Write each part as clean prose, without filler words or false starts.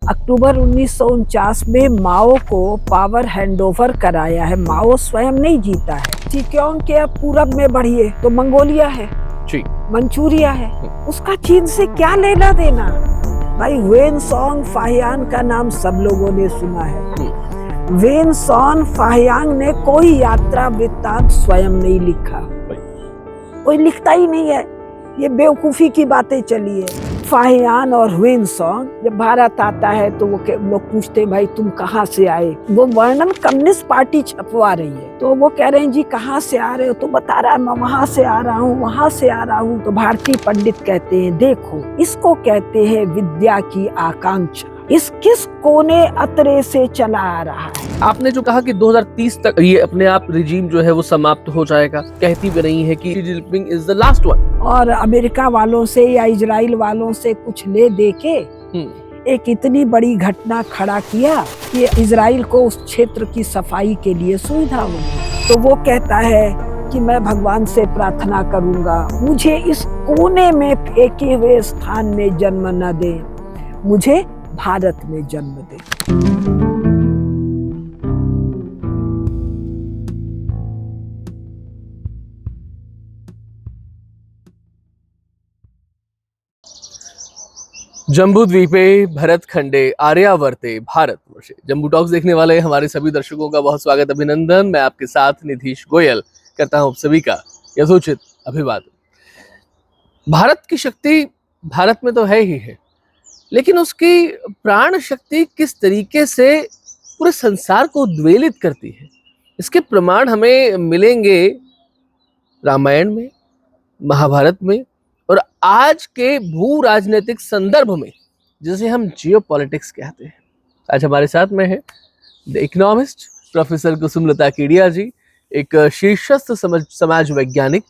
अक्टूबर 1949 में माओ को power handover कराया है। माओ स्वयं नहीं जीता है। चिक्योंग के पूरब में बढ़िए तो मंगोलिया है, मंचूरिया है, उसका चीन से क्या लेना देना। भाई वेन सॉन्ग फाहियान का नाम सब लोगों ने सुना है। वेन सॉन्ग फाहियान ने कोई यात्रा वृत्तांत स्वयं नहीं लिखा, कोई लिखता ही नहीं है। ये बेवकूफी की बातें चली है। फाहियान और ह्वेन सॉन्ग जब भारत आता है तो वो लोग पूछते हैं भाई तुम कहाँ से आए। वो वर्णन कम्युनिस्ट पार्टी छपवा रही है तो वो कह रहे हैं जी कहाँ से आ रहे हो, तो बता रहा है मैं वहाँ से आ रहा हूँ, वहाँ से आ रहा हूँ। तो भारतीय पंडित कहते हैं देखो इसको कहते हैं विद्या की आकांक्षा, इस किस कोने अतरे से चला आ रहा है। आपने जो कहा कि 2030 तक ये अपने आप रिजीम जो है वो समाप्त हो जाएगा, कहती भी नहीं है कि Xi Jinping is the last one. और अमेरिका वालों से या इजराइल वालों से कुछ ले दे के एक इतनी बड़ी घटना खड़ा किया कि इजराइल को उस क्षेत्र की सफाई के लिए सुविधा हुई। तो वो कहता है कि मैं भगवान से प्रार्थना करूंगा मुझे इस कोने में फेंके हुए स्थान में जन्म न दे, मुझे भारत में जन्म दे। जम्बू द्वीपे भरत खंडे आर्यावर्ते भारत वर्षे। जम्बू टॉक्स देखने वाले हमारे सभी दर्शकों का बहुत स्वागत, अभिनंदन। मैं आपके साथ निधीश गोयल करता हूं सभी का यथोचित अभिवादन। भारत की शक्ति भारत में तो है ही है, लेकिन उसकी प्राण शक्ति किस तरीके से पूरे संसार को उद्वेलित करती है, इसके प्रमाण हमें मिलेंगे रामायण में, महाभारत में और आज के भू राजनीतिक संदर्भ में, जिसे हम जियोपॉलिटिक्स कहते हैं। आज हमारे साथ में है the economist professor Kusumlata Kedia ji, एक शीर्षस्थ समाज वैज्ञानिक,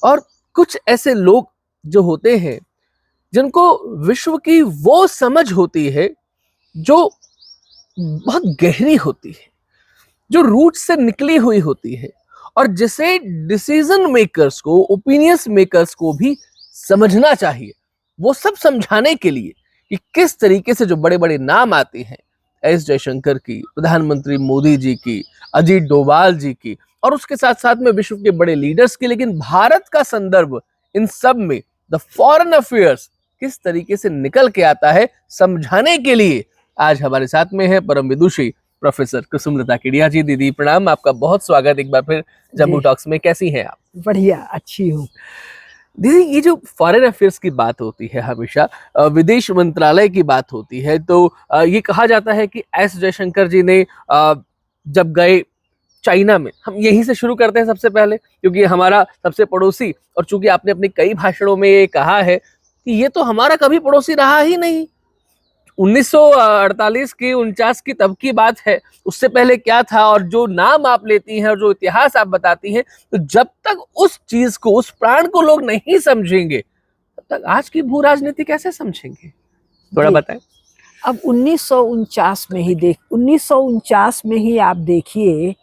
और कुछ ऐसे लोग जो होते हैं जिनको विश्व की वो समझ होती है जो बहुत गहरी होती है, जो रूट से निकली हुई होती है, और जिसे डिसीजन मेकर्स को, ओपिनियंस मेकर्स को भी समझना चाहिए। वो सब समझाने के लिए कि किस तरीके से जो बड़े बड़े नाम आते हैं, एस जयशंकर की, प्रधानमंत्री मोदी जी की, अजीत डोभाल जी की, और उसके साथ साथ में विश्व के बड़े लीडर्स की, लेकिन भारत का संदर्भ इन सब में, द फॉरेन अफेयर्स किस तरीके से निकल के आता है, समझाने के लिए आज हमारे साथ में है परम विदुषी प्रोफेसर कुसुमलता केडिया जी। दीदी प्रणाम, आपका बहुत स्वागत एक बार फिर जम्बू टॉक्स में। कैसी हैं आप? बढ़िया, अच्छी हूँ। दीदी, ये जो फॉरेन अफेयर्स की बात होती है, हमेशा विदेश मंत्रालय की बात होती है, तो ये कहा जाता है कि एस जयशंकर जी ने जब गए चाइना में, हम यहीं से शुरू करते हैं सबसे पहले क्योंकि हमारा सबसे पड़ोसी, और चूंकि आपने अपने कई भाषणों में ये कहा है कि ये तो हमारा कभी पड़ोसी रहा ही नहीं। 1948 की 49 की तब की बात है, उससे पहले क्या था, और जो नाम आप लेती हैं और जो इतिहास आप बताती हैं, तो जब तक उस चीज को, उस प्राण को लोग नहीं समझेंगे, तब तक आज की भू राजनीति कैसे समझेंगे? थोड़ा बताएं। अब 1949 में ही 1949 में ही आप देखिए,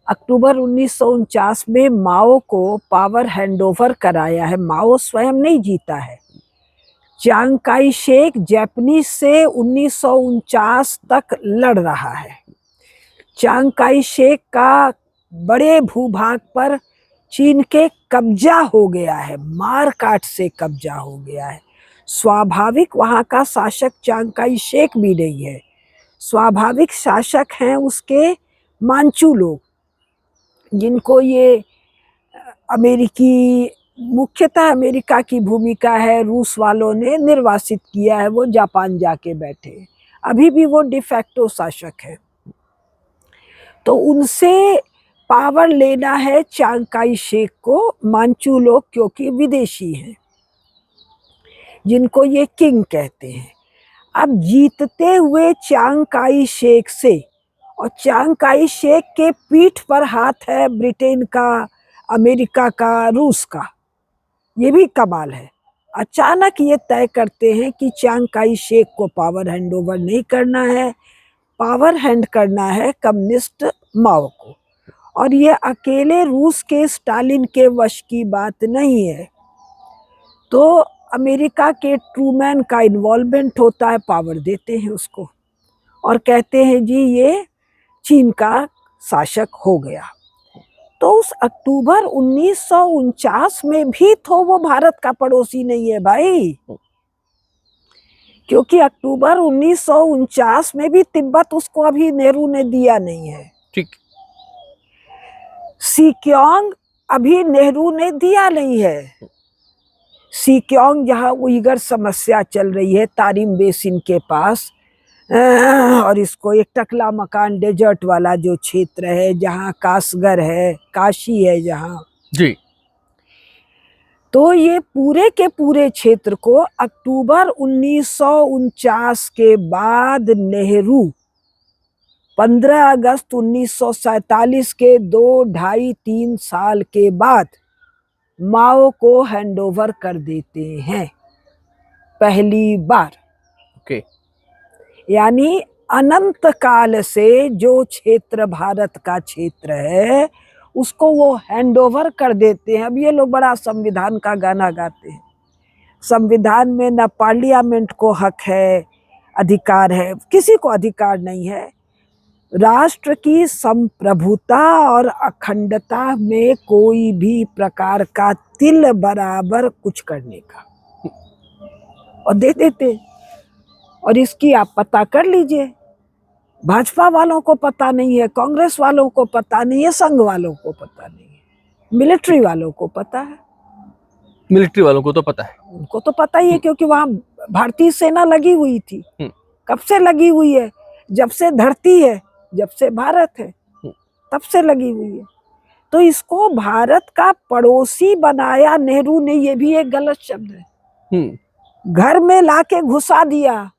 अक्टूबर 1949 में माओ को पावर हैंडओवर कराया है। माओ स्वयं नहीं जीता है। चांग काई शेक जापानीज से 1949 तक लड़ रहा है। चांग काई शेक का बड़े भूभाग पर चीन के कब्जा हो गया है, मार काट से कब्जा हो गया है। स्वाभाविक वहाँ का शासक चांग काई शेक भी नहीं है, स्वाभाविक शासक हैं उसके मांचू लोग, जिनको ये अमेरिकी, मुख्यतः अमेरिका की भूमिका है, रूस वालों ने निर्वासित किया है, वो जापान जाके बैठे, अभी भी वो डिफैक्टो शासक है। तो उनसे पावर लेना है चांग काई शेक को, मांचू लोग क्योंकि विदेशी हैं, जिनको ये किंग कहते हैं। अब जीतते हुए चांग काई शेक से, और चांग काई शेक के पीठ पर हाथ है ब्रिटेन का, अमेरिका का, रूस का। ये भी कमाल है। अचानक ये तय करते हैं कि चांग काई शेक को पावर हैंडओवर नहीं करना है, पावर हैंड करना है कम्युनिस्ट माओ को। और ये अकेले रूस के स्टालिन के वश की बात नहीं है। तो अमेरिका के ट्रूमैन का इन्वॉल्वमेंट होता है, पावर देते हैं उसको और कहते हैं जी ये चीन का शासक हो गया। तो उस अक्टूबर 1949 में भी तो वो भारत का पड़ोसी नहीं है भाई, क्योंकि अक्टूबर 1949 में भी तिब्बत उसको अभी नेहरू ने दिया नहीं है। ठीक। सीक्योंग अभी नेहरू ने दिया नहीं है। सीक्योंग जहाँ उइगर समस्या चल रही है तारिम बेसिन के पास, और इसको एक टकला मकान डेजर्ट वाला जो क्षेत्र है जहाँ कासगर है, काशी है जहाँ जी, तो ये पूरे के पूरे क्षेत्र को अक्टूबर 1949 के बाद नेहरू 15 अगस्त 1947 के 2-2.5-3 साल के बाद माओ को हैंडओवर कर देते हैं पहली बार। ओके। यानी अनंत काल से जो क्षेत्र भारत का क्षेत्र है उसको वो हैंडओवर कर देते हैं। अब ये लोग बड़ा संविधान का गाना गाते हैं, संविधान में न पार्लियामेंट को हक है, अधिकार है, किसी को अधिकार नहीं है। राष्ट्र की संप्रभुता और अखंडता में कोई भी प्रकार का तिल बराबर कुछ करने का, और दे देते। और इसकी आप पता कर लीजिए, भाजपा वालों को पता नहीं है, कांग्रेस वालों को पता नहीं है, संघ वालों को पता नहीं है, मिलिट्री वालों को पता है। मिलिट्री वालों को तो पता है, उनको तो पता ही है क्योंकि वहां भारतीय सेना लगी हुई थी। कब से लगी हुई है? जब से धरती है, जब से भारत है, तब से लगी हुई है। तो इसको भारत का पड़ोसी बनाया नेहरू ने, ये भी एक गलत शब्द है। घर में लाके घुसा दिया,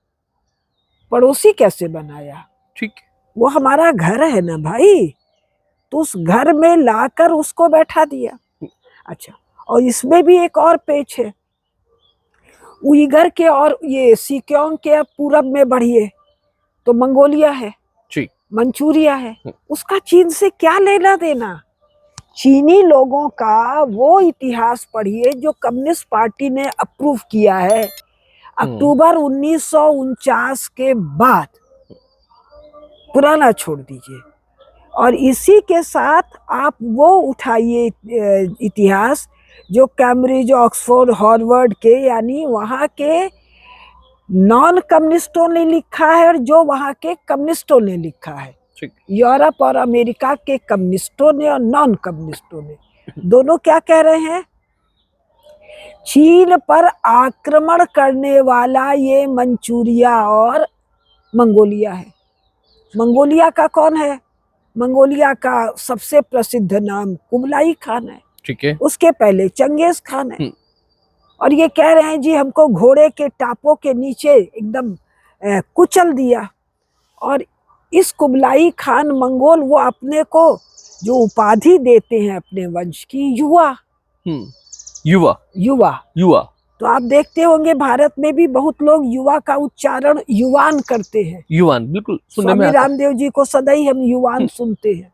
पड़ोसी कैसे बनाया? ठीक, वो हमारा घर है ना भाई, तो उस घर में लाकर उसको बैठा दिया। अच्छा, और इसमें भी एक और पेच है, उइगर के और ये सीक्योंग के पूरब में बढ़िए तो मंगोलिया है, मंचूरिया है, उसका चीन से क्या लेना देना? चीनी लोगों का वो इतिहास पढ़िए जो कम्युनिस्ट पार्टी ने अप्रूव किया है अक्टूबर 1949 के बाद, पुराना छोड़ दीजिए। और इसी के साथ आप वो उठाइए इतिहास जो कैम्ब्रिज, ऑक्सफोर्ड, हार्वर्ड के, यानी वहाँ के नॉन कम्युनिस्टों ने लिखा है और जो वहाँ के कम्युनिस्टों ने लिखा है। यूरोप और अमेरिका के कम्युनिस्टों ने और नॉन कम्युनिस्टों ने दोनों क्या कह रहे हैं? चीन पर आक्रमण करने वाला ये मंचूरिया और मंगोलिया है। मंगोलिया का कौन है? मंगोलिया का सबसे प्रसिद्ध नाम कुबलाई खान है, ठीक है। उसके पहले चंगेज खान है। और ये कह रहे हैं जी हमको घोड़े के टापों के नीचे एकदम कुचल दिया। और इस कुबलाई खान मंगोल वो अपने को जो उपाधि देते हैं अपने वंश की, युवा। युवा युवा युवा तो आप देखते होंगे भारत में भी बहुत लोग युवा का उच्चारण युवान करते हैं। युवान, बिल्कुल सुनने में स्वामी रामदेव जी को सदैव हम युवान सुनते हैं।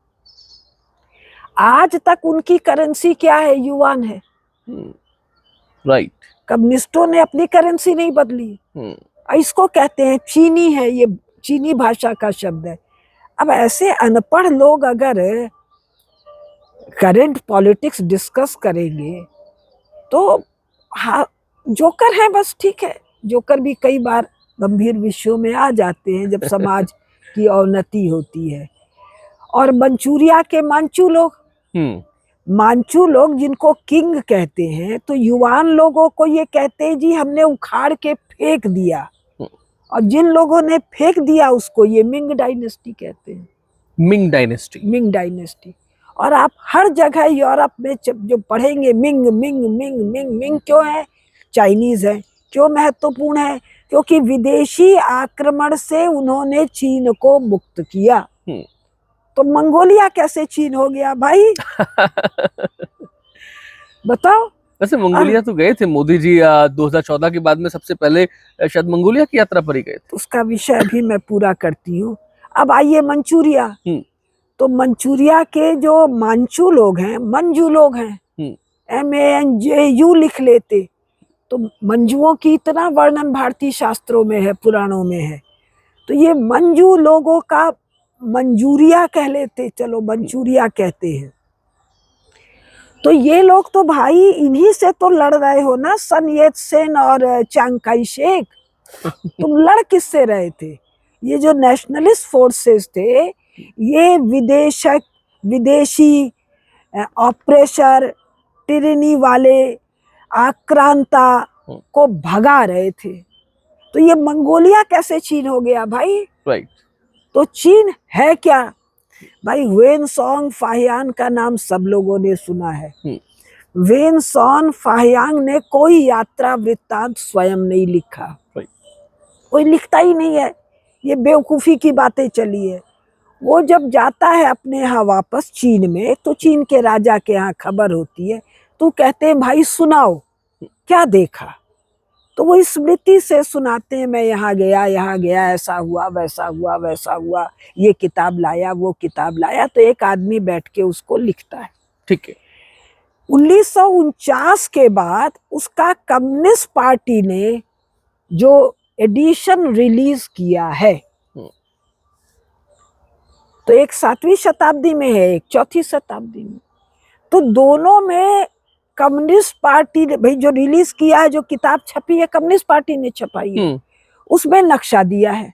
आज तक उनकी करेंसी क्या है? युवान है। राइट। कम्युनिस्टों ने अपनी करेंसी नहीं बदली। इसको कहते हैं चीनी है, ये चीनी भाषा का शब्द है। अब ऐसे अनपढ़ लोग अगर करंट पॉलिटिक्स डिस्कस करेंगे तो हाँ, जोकर है बस, ठीक है। जोकर भी कई बार गंभीर विषयों में आ जाते हैं जब समाज की अवनति होती है। और मंचूरिया के मांचू लोग जिनको किंग कहते हैं, तो युवान लोगों को ये कहते हैं जी हमने उखाड़ के फेंक दिया, और जिन लोगों ने फेंक दिया उसको ये मिंग डायनेस्टी कहते हैं। Ming dynasty. और आप हर जगह यूरोप में जो पढ़ेंगे Ming Ming Ming Ming Ming क्यों है? चाइनीज है। क्यों महत्वपूर्ण है? क्योंकि विदेशी आक्रमण से उन्होंने चीन को मुक्त किया। तो मंगोलिया कैसे चीन हो गया भाई? बताओ। वैसे मंगोलिया तो गए थे मोदी जी 2014 के बाद में, सबसे पहले शायद मंगोलिया की यात्रा पर ही गए थे। उसका विषय भी मैं पूरा करती हूँ। अब आइए मंचूरिया। तो मंचूरिया के जो मांचू लोग हैं, मंजू लोग हैं, MANJU लिख लेते, तो मंजुओं की इतना वर्णन भारतीय शास्त्रों में है, पुराणों में है। तो ये मंजू लोगों का मंजूरिया कह लेते, चलो मंचूरिया कहते हैं। तो ये लोग तो भाई इन्हीं से तो लड़ रहे हो ना, सन येत सेन और चांग काई शेक। तुम लड़ किससे रहे थे? ये जो नेशनलिस्ट फोर्सेस थे, ये विदेशी ऑपरेशर, टिरनी वाले, आक्रांता को भगा रहे थे। तो ये मंगोलिया कैसे चीन हो गया भाई? राइट। तो चीन है क्या भाई? वेन सॉन्ग फाहियान का नाम सब लोगों ने सुना है। वेन सॉन्ग फाहियांग ने कोई यात्रा वृत्तांत स्वयं नहीं लिखा, कोई लिखता ही नहीं है। ये बेवकूफी की बातें चली है। वो जब जाता है अपने यहाँ वापस चीन में, तो चीन के राजा के यहाँ खबर होती है, तो कहते हैं भाई सुनाओ क्या देखा। तो वो स्मृति से सुनाते हैं, मैं यहाँ गया, ऐसा हुआ, वैसा हुआ, वैसा हुआ, ये किताब लाया, वो किताब लाया। तो एक आदमी बैठ के उसको लिखता है। ठीक है। 1949 के बाद उसका कम्युनिस्ट पार्टी ने जो एडिशन रिलीज किया है, तो एक 7वीं शताब्दी में है, एक 4वीं शताब्दी में। तो दोनों में कम्युनिस्ट पार्टी ने भाई जो रिलीज किया है, जो किताब छपी है, कम्युनिस्ट पार्टी ने छपाई है। उसमें नक्शा दिया है,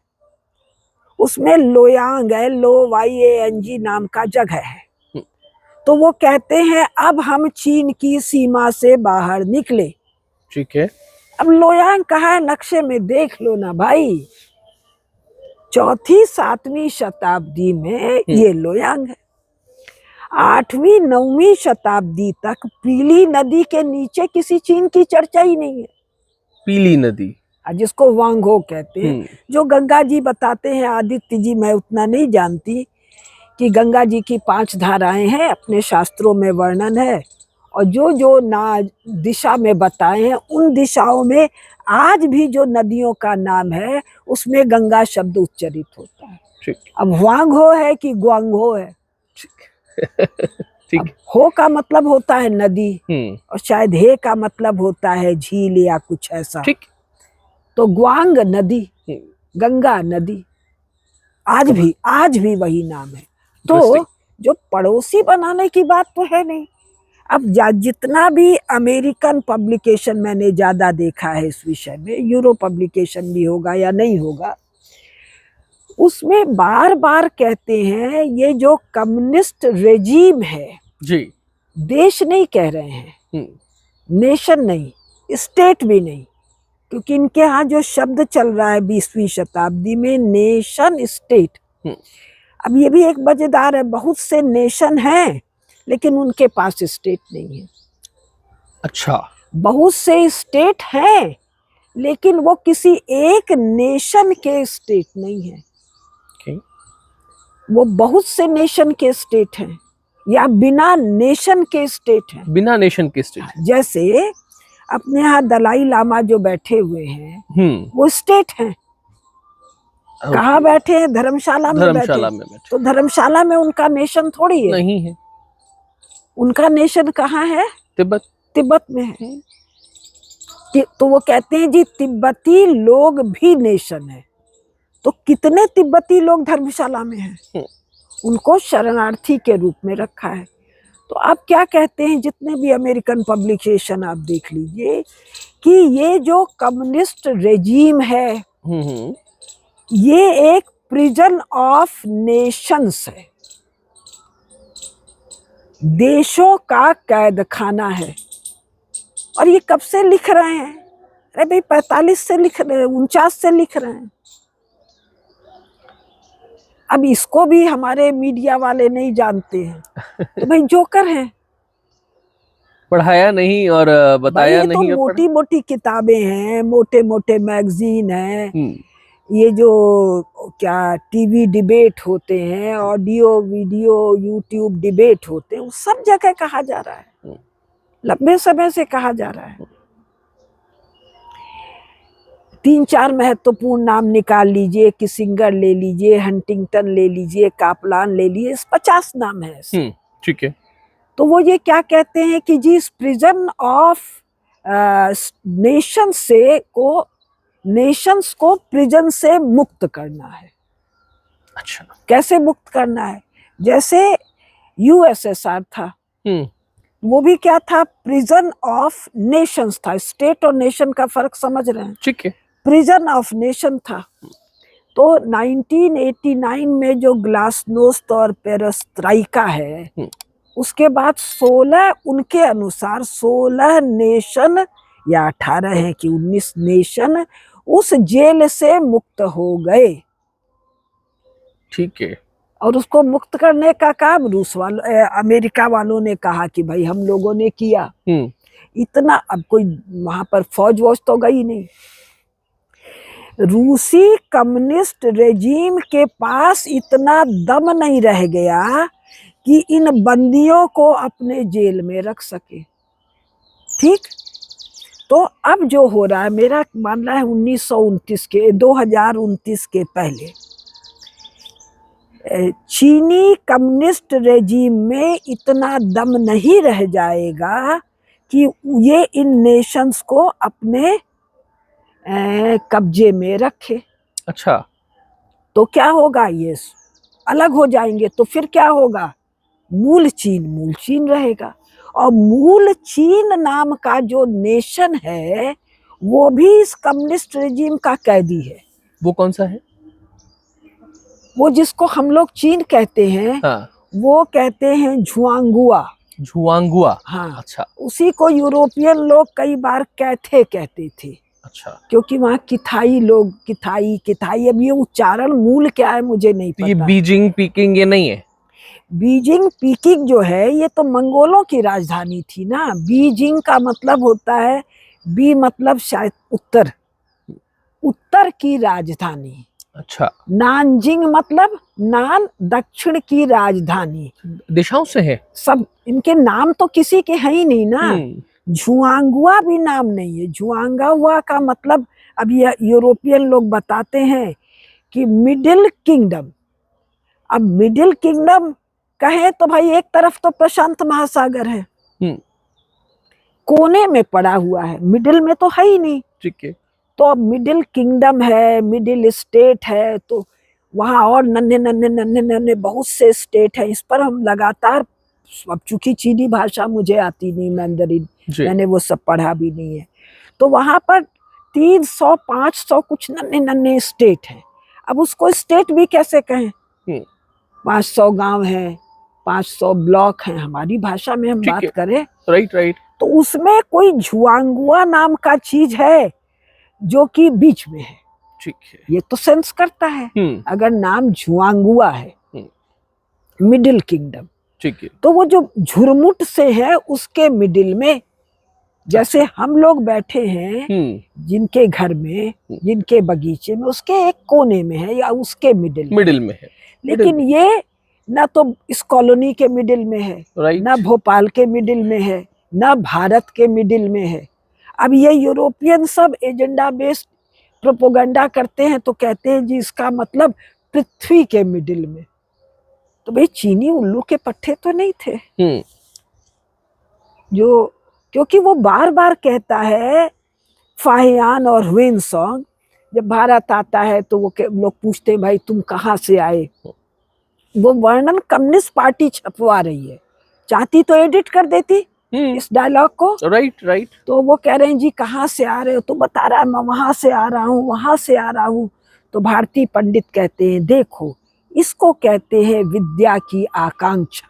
उसमें लोयांग है, LOYANG नाम का जगह है। तो वो कहते हैं अब हम चीन की सीमा से बाहर निकले। ठीक है। अब लोयांग कहाँ है नक्शे में? देख लो ना भाई, 4वीं 7वीं शताब्दी में ये लोयांग है। 8वीं 9वीं शताब्दी तक पीली नदी के नीचे किसी चीन की चर्चा ही नहीं है। पीली नदी, जिसको वांगहो कहते हैं, जो गंगा जी बताते हैं आदित्य जी, मैं उतना नहीं जानती, कि गंगा जी की 5 धाराएं हैं, अपने शास्त्रों में वर्णन है। और जो जो दिशा में बताए हैं, उन दिशाओं में आज भी जो नदियों का नाम है, उसमें गंगा शब्द उच्चरित होता है। ठीक। अब वांगहो है कि ग्वांगहो है? ठीक। हो का मतलब होता है नदी, और शायद हे का मतलब होता है झील या कुछ ऐसा। ठीक। तो ग्वांग नदी, गंगा नदी, आज भी वही नाम है। तो जो पड़ोसी बनाने की बात तो है नहीं। अब जितना भी अमेरिकन पब्लिकेशन मैंने ज्यादा देखा है इस विषय में, यूरो पब्लिकेशन भी होगा या नहीं होगा, उसमें बार बार कहते हैं ये जो कम्युनिस्ट रेजीम है जी, देश नहीं कह रहे हैं, नेशन नहीं, स्टेट भी नहीं, क्योंकि इनके यहाँ जो शब्द चल रहा है 20वीं शताब्दी में, नेशन स्टेट। अब ये भी एक मजेदार है, बहुत से नेशन हैं लेकिन उनके पास स्टेट नहीं है। अच्छा। बहुत से स्टेट हैं लेकिन वो किसी एक नेशन के स्टेट नहीं है। वो बहुत से नेशन के स्टेट हैं या बिना नेशन के स्टेट हैं। बिना नेशन के स्टेट, जैसे अपने यहाँ दलाई लामा जो बैठे हुए हैं, वो स्टेट हैं। कहाँ बैठे हैं? धर्मशाला में बैठे। तो धर्मशाला में उनका नेशन थोड़ी है, नहीं है। उनका नेशन कहाँ है? तिब्बत में है। तो वो कहते हैं जी तिब्बती लोग भी नेशन है। तो कितने तिब्बती लोग धर्मशाला में हैं? उनको शरणार्थी के रूप में रखा है। तो आप क्या कहते हैं, जितने भी अमेरिकन पब्लिकेशन आप देख लीजिए, कि ये जो कम्युनिस्ट रेजीम है, ये एक प्रिजन ऑफ नेशंस है, देशों का कैद खाना है। और ये कब से लिख रहे हैं? अरे भाई 45 से लिख रहे हैं, 49 से लिख रहे हैं। अब इसको भी हमारे मीडिया वाले नहीं जानते हैं, तो भाई जोकर हैं। पढ़ाया नहीं और बताया नहीं। तो मोटी मोटी किताबें हैं, मोटे मोटे मैगजीन हैं, ये जो क्या टीवी डिबेट होते हैं, ऑडियो वीडियो यूट्यूब डिबेट होते हैं, सब जगह कहा जा रहा है, लंबे समय से कहा जा रहा है। 3-4 महत्वपूर्ण नाम निकाल लीजिए, किसिंगर ले लीजिए, हंटिंगटन ले लीजिए, कापलान ले लीजिए, 50 नाम है। ठीक है। तो वो ये क्या कहते हैं कि जी इस प्रिजन ऑफ नेशंस को प्रिजन से मुक्त करना है। अच्छा। कैसे मुक्त करना है? जैसे यूएसएसआर था, वो भी क्या था? प्रिजन ऑफ नेशंस था। स्टेट और नेशन का फर्क समझ रहे हैं? ठीक है। प्रिजन ऑफ नेशन था। तो 1989 में जो ग्लासनोस्ट और पेरेस्ट्राइका है, उसके बाद 16 उनके अनुसार 16 नेशन या 18 है कि 19 नेशन उस जेल से मुक्त हो गए। ठीक है। और उसको मुक्त करने का काम अमेरिका वालों ने कहा कि भाई हम लोगों ने किया। इतना अब कोई वहां पर फौज वौज तो गई नहीं। रूसी कम्युनिस्ट रेजिम के पास इतना दम नहीं रह गया कि इन बंदियों को अपने जेल में रख सके। ठीक, तो अब जो हो रहा है, मेरा मानना है 2029 के पहले चीनी कम्युनिस्ट रेजिम में इतना दम नहीं रह जाएगा कि ये इन नेशंस को अपने कब्जे में रखे। अच्छा। तो क्या होगा? ये अलग हो जाएंगे। तो फिर क्या होगा? मूल चीन रहेगा। और मूल चीन नाम का जो नेशन है वो भी इस कम्युनिस्ट रेजिम का कैदी है। वो कौन सा है? वो जिसको हम लोग चीन कहते हैं, हाँ। वो कहते हैं झुआंगुआ। झुआंगुआ। हाँ। अच्छा। उसी को यूरोपियन लोग कई बार कैथे कहते थे। अच्छा। क्योंकि वहाँ किथाई लोग किथाई अब ये उच्चारण मूल क्या है मुझे नहीं पता। ये बीजिंग पीकिंग ये नहीं है? बीजिंग पीकिंग जो है ये तो मंगोलों की राजधानी थी ना। बीजिंग का मतलब होता है, बी मतलब शायद उत्तर की राजधानी। अच्छा। नानजिंग मतलब नान दक्षिण की राजधानी। दिशाओं से है सब। इनके नाम तो किसी के है ही नहीं ना। झुआंगुआ भी नाम नहीं है। झुआंगुआ का मतलब अब ये यूरोपियन लोग बताते हैं कि मिडिल किंगडम। अब मिडिल किंगडम कहे तो भाई एक तरफ तो प्रशांत महासागर है, कोने में पड़ा हुआ है, मिडिल में तो है ही नहीं। ठीक है। तो अब मिडिल किंगडम है, मिडिल स्टेट है, तो वहां और नन्हे बहुत से स्टेट है। इस पर हम लगातार, अब चूंकि चीनी भाषा मुझे आती नहीं, मैंडरिन मैंने वो सब पढ़ा भी नहीं है, तो वहां पर 300-500 कुछ नन्हे स्टेट है। अब उसको स्टेट भी कैसे कहें? 500 गांव है, 500 ब्लॉक हैं, हमारी भाषा में हम बात करें। राइट। तो उसमें कोई झुआंगुआ नाम का चीज है जो कि बीच में है। ठीक है। ये तो सेंस करता है अगर नाम झुआंगुआ है, मिडिल किंगडम। ठीक है। तो वो जो झुरमुट से है उसके मिडिल में, जैसे हम लोग बैठे हैं जिनके घर में, जिनके बगीचे में, उसके एक कोने में है या उसके मिडिल में है। लेकिन ये ना तो इस कॉलोनी के मिडिल में है, ना भोपाल के मिडिल में है, ना भारत के मिडिल में है। अब ये यूरोपियन सब एजेंडा बेस्ड प्रोपोगंडा करते हैं, तो कहते हैं जी इसका मतलब पृथ्वी के मिडिल में। तो भाई चीनी उल्लू के पट्टे तो नहीं थे जो, क्योंकि वो बार बार कहता है फाहियान और ह्वेनसांग। जब भारत आता है तो वो लोग पूछते हैं भाई तुम कहाँ से आए। वो वर्णन कम्युनिस्ट पार्टी छपवा रही है, चाहती तो एडिट कर देती इस डायलॉग को। राइट। तो वो कह रहे हैं जी कहाँ से आ रहे हो, तो बता रहा है मैं वहां से आ रहा हूँ, वहां से आ रहा हूँ। तो भारतीय पंडित कहते हैं देखो इसको कहते हैं विद्या की आकांक्षा।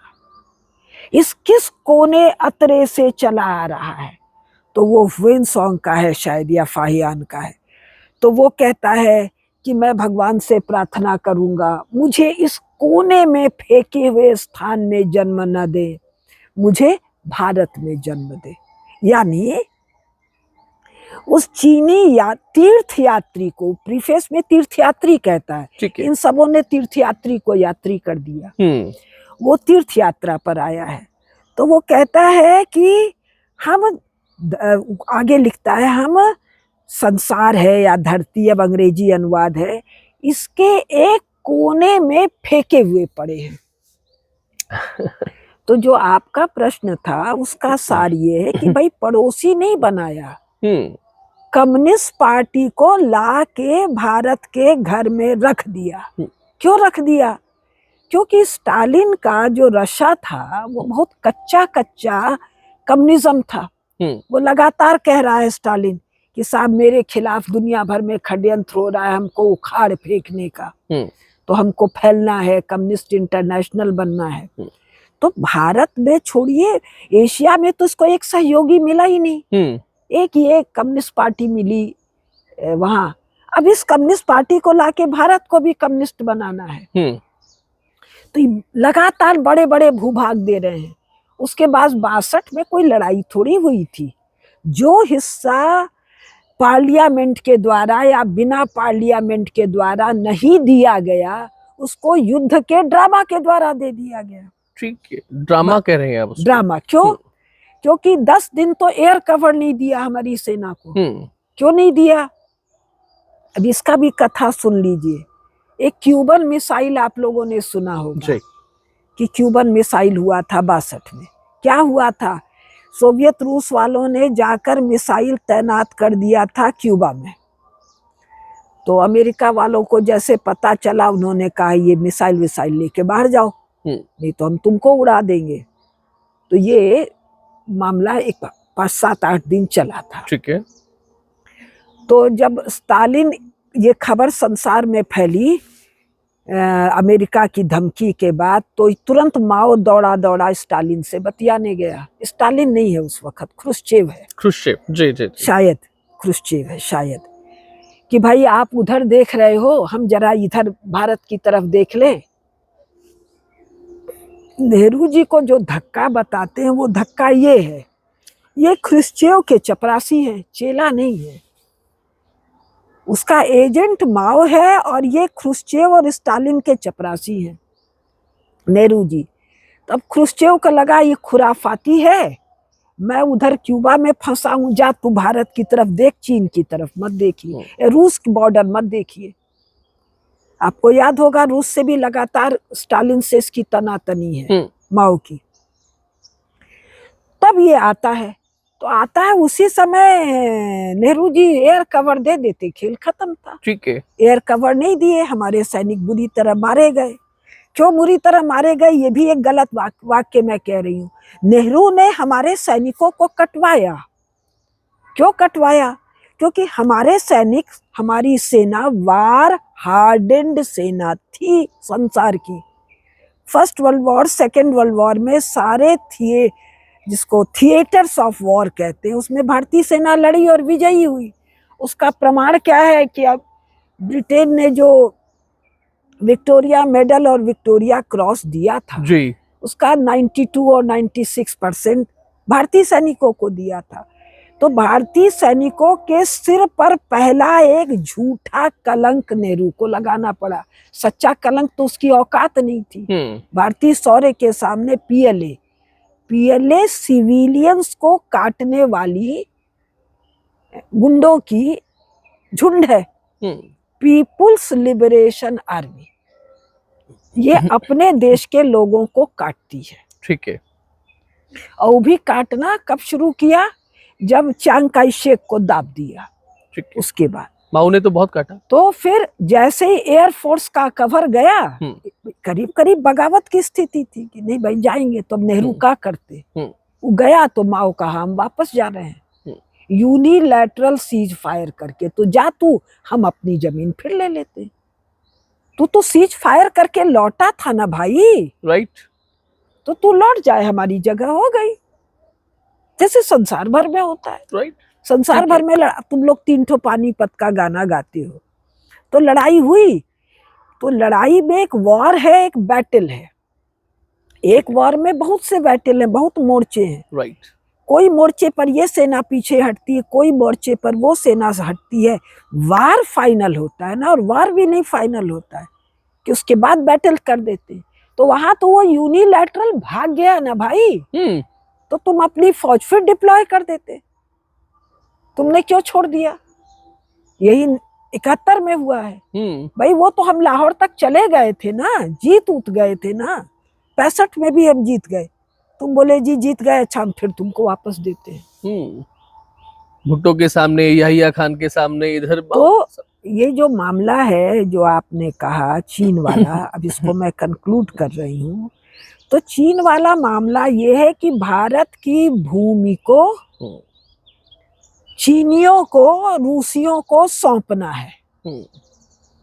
इस किस कोने अतरे से चला आ रहा है? तो वो ह्वेनसांग का है शायद या फाहियान का है। तो वो कहता है कि मैं भगवान से प्रार्थना करूंगा मुझे इस कोने में फेंके हुए स्थान में जन्म न दे, मुझे भारत में जन्म दे। यानी उस चीनी तीर्थ यात्री को प्रीफेस में तीर्थयात्री कहता है। इन सबों ने तीर्थयात्री को यात्री कर दिया। वो तीर्थ यात्रा पर आया है। तो वो कहता है कि हम, आगे लिखता है, हम संसार है या धरती, अब अंग्रेजी अनुवाद है, इसके एक कोने में फेंके हुए पड़े हैं। तो जो आपका प्रश्न था उसका सार ये है कि भाई पड़ोसी नहीं बनाया, कम्युनिस्ट पार्टी को ला के भारत के घर में रख दिया। क्यों रख दिया? क्योंकि स्टालिन का जो रशा था वो बहुत कच्चा कच्चा कम्युनिज्म था। वो लगातार कह रहा है स्टालिन कि साहब मेरे खिलाफ दुनिया भर में षड्यंत्र हो रहा है, हमको उखाड़ फेंकने का, तो हमको फैलना है, कम्युनिस्ट इंटरनेशनल बनना है। तो भारत में छोड़िए, एशिया में तो इसको एक सहयोगी मिला ही नहीं। एक ये कम्युनिस्ट पार्टी मिली वहां। अब इस कम्युनिस्ट पार्टी को लाके भारत को भी कम्युनिस्ट बनाना है। तो लगातार बड़े बड़े भूभाग दे रहे हैं। उसके बाद 62 में कोई लड़ाई थोड़ी हुई थी। जो हिस्सा पार्लियामेंट के द्वारा या बिना पार्लियामेंट के द्वारा नहीं दिया गया, उसको युद्ध के ड्रामा के द्वारा दे दिया गया। ठीक है, ड्रामा कह रहे हैं आप उसको? ड्रामा क्यों? क्योंकि 10 दिन तो एयर कवर नहीं दिया हमारी सेना को। क्यों नहीं दिया? अब इसका भी कथा सुन लीजिए। एक क्यूबन मिसाइल आप लोगों ने सुना होगा कि क्यूबन मिसाइल हुआ था 62 में। क्या हुआ था? सोवियत रूस वालों ने जाकर मिसाइल तैनात कर दिया था क्यूबा में। तो अमेरिका वालों को जैसे पता चला, उन्होंने कहा ये मिसाइल विसाइल लेके बाहर जाओ, नहीं तो हम तुमको उड़ा देंगे। तो ये मामला एक 5-7-8 दिन चला था। ठीक है। तो जब स्टालिन, ये खबर संसार में फैली अमेरिका की धमकी के बाद, तो तुरंत माओ दौड़ा दौड़ा स्टालिन से बतियाने गया। स्टालिन नहीं है उस वक्त, क्रुश्चेव है। क्रुश्चेव, जी जी, शायद क्रुश्चेव है शायद, कि भाई आप उधर देख रहे हो, हम जरा इधर भारत की तरफ देख लें। नेहरू जी को जो धक्का बताते हैं वो धक्का ये है, ये क्रुश्चेव के चपरासी हैं, चेला नहीं है। उसका एजेंट माओ है और ये क्रुश्चेव और स्टालिन के चपरासी हैं नेहरू जी। तब क्रुश्चेव को लगा ये खुराफाती है, मैं उधर क्यूबा में फंसा हूं, जा तू भारत की तरफ देख, चीन की तरफ मत देखिए, रूस की बॉर्डर मत देखिए। आपको याद होगा रूस से भी लगातार स्टालिन से इसकी तनातनी है माओ की। तब ये आता है, तो आता है उसी समय नेहरू जी एयर कवर दे देते, खेल खत्म था। ठीक है। एयर कवर नहीं दिए, हमारे सैनिक बुरी तरह मारे गए। क्यों बुरी तरह मारे गए? ये भी एक गलत वाक्य मैं कह रही हूँ। नेहरू ने हमारे सैनिकों को कटवाया। क्यों कटवाया? क्योंकि हमारे सैनिक, हमारी सेना वार हार्डेंड सेना थी संसार की। First world war, second world war में सारे जिसको थिएटर्स ऑफ वॉर कहते हैं, उसमें भारतीय सेना लड़ी और विजयी हुई। उसका प्रमाण क्या है कि अब ब्रिटेन ने जो विक्टोरिया मेडल और विक्टोरिया क्रॉस दिया था जी, उसका 92 और 96% भारतीय सैनिकों को दिया था। तो भारतीय सैनिकों के सिर पर पहला एक झूठा कलंक नेहरू को लगाना पड़ा। सच्चा कलंक तो उसकी औकात नहीं थी। भारतीय शौर्य के सामने पीएलए सिविलियंस को काटने वाली गुंडों की झुंड है, पीपुल्स लिबरेशन आर्मी। ये अपने देश के लोगों को काटती है। ठीक है। और भी काटना कब शुरू किया? जब चांग काई शेक को दाब दिया। उसके बाद माओ ने तो बहुत काटा। तो फिर जैसे ही एयरफोर्स का कवर गया, करीब करीब बगावत की स्थिति थी कि नहीं भाई जाएंगे, तो नेहरू क्या करते? वो गया तो माओ कहा हम वापस जा रहे हैं, यूनिलैटरल सीज फायर करके। तो जा तू, हम अपनी जमीन फिर ले लेते। तू सीज फायर करके लौटा था ना भाई, राइट? तो तू लौट जाए, हमारी जगह हो गई, जैसे संसार भर में होता है। राइट। संसार भर में तुम लोग 3 ठो पानीपत का गाना गाते हो। तो लड़ाई हुई, तो लड़ाई में एक वॉर है, एक बैटल है। एक वॉर में बहुत से बैटल हैं, बहुत मोर्चे हैं। राइट। कोई मोर्चे पर ये सेना पीछे हटती है, कोई मोर्चे पर वो सेना हटती है। वार फाइनल होता है ना, और वार भी नहीं फाइनल होता है कि उसके बाद बैटल कर देते। तो वहां तो वो यूनिलैटरल भाग गया ना भाई, तो तुम अपनी फौज फिर डिप्लॉय कर देते। तुमने क्यों छोड़ दिया? यही 71 में हुआ है भाई। वो तो हम लाहौर तक चले गए थे ना, जीत उत गए थे ना। 65 में भी हम जीत गए, तुम बोले जी जीत गए, अच्छा हम फिर तुमको वापस देते हैं। भुट्टो के सामने, याहिया खान के सामने, इधर तो ये जो मामला है जो आपने कहा चीन वाला, अब इसको मैं कंक्लूड कर रही हूँ। तो चीन वाला मामला ये है कि भारत की भूमि को चीनियों को, रूसियों को सौंपना है।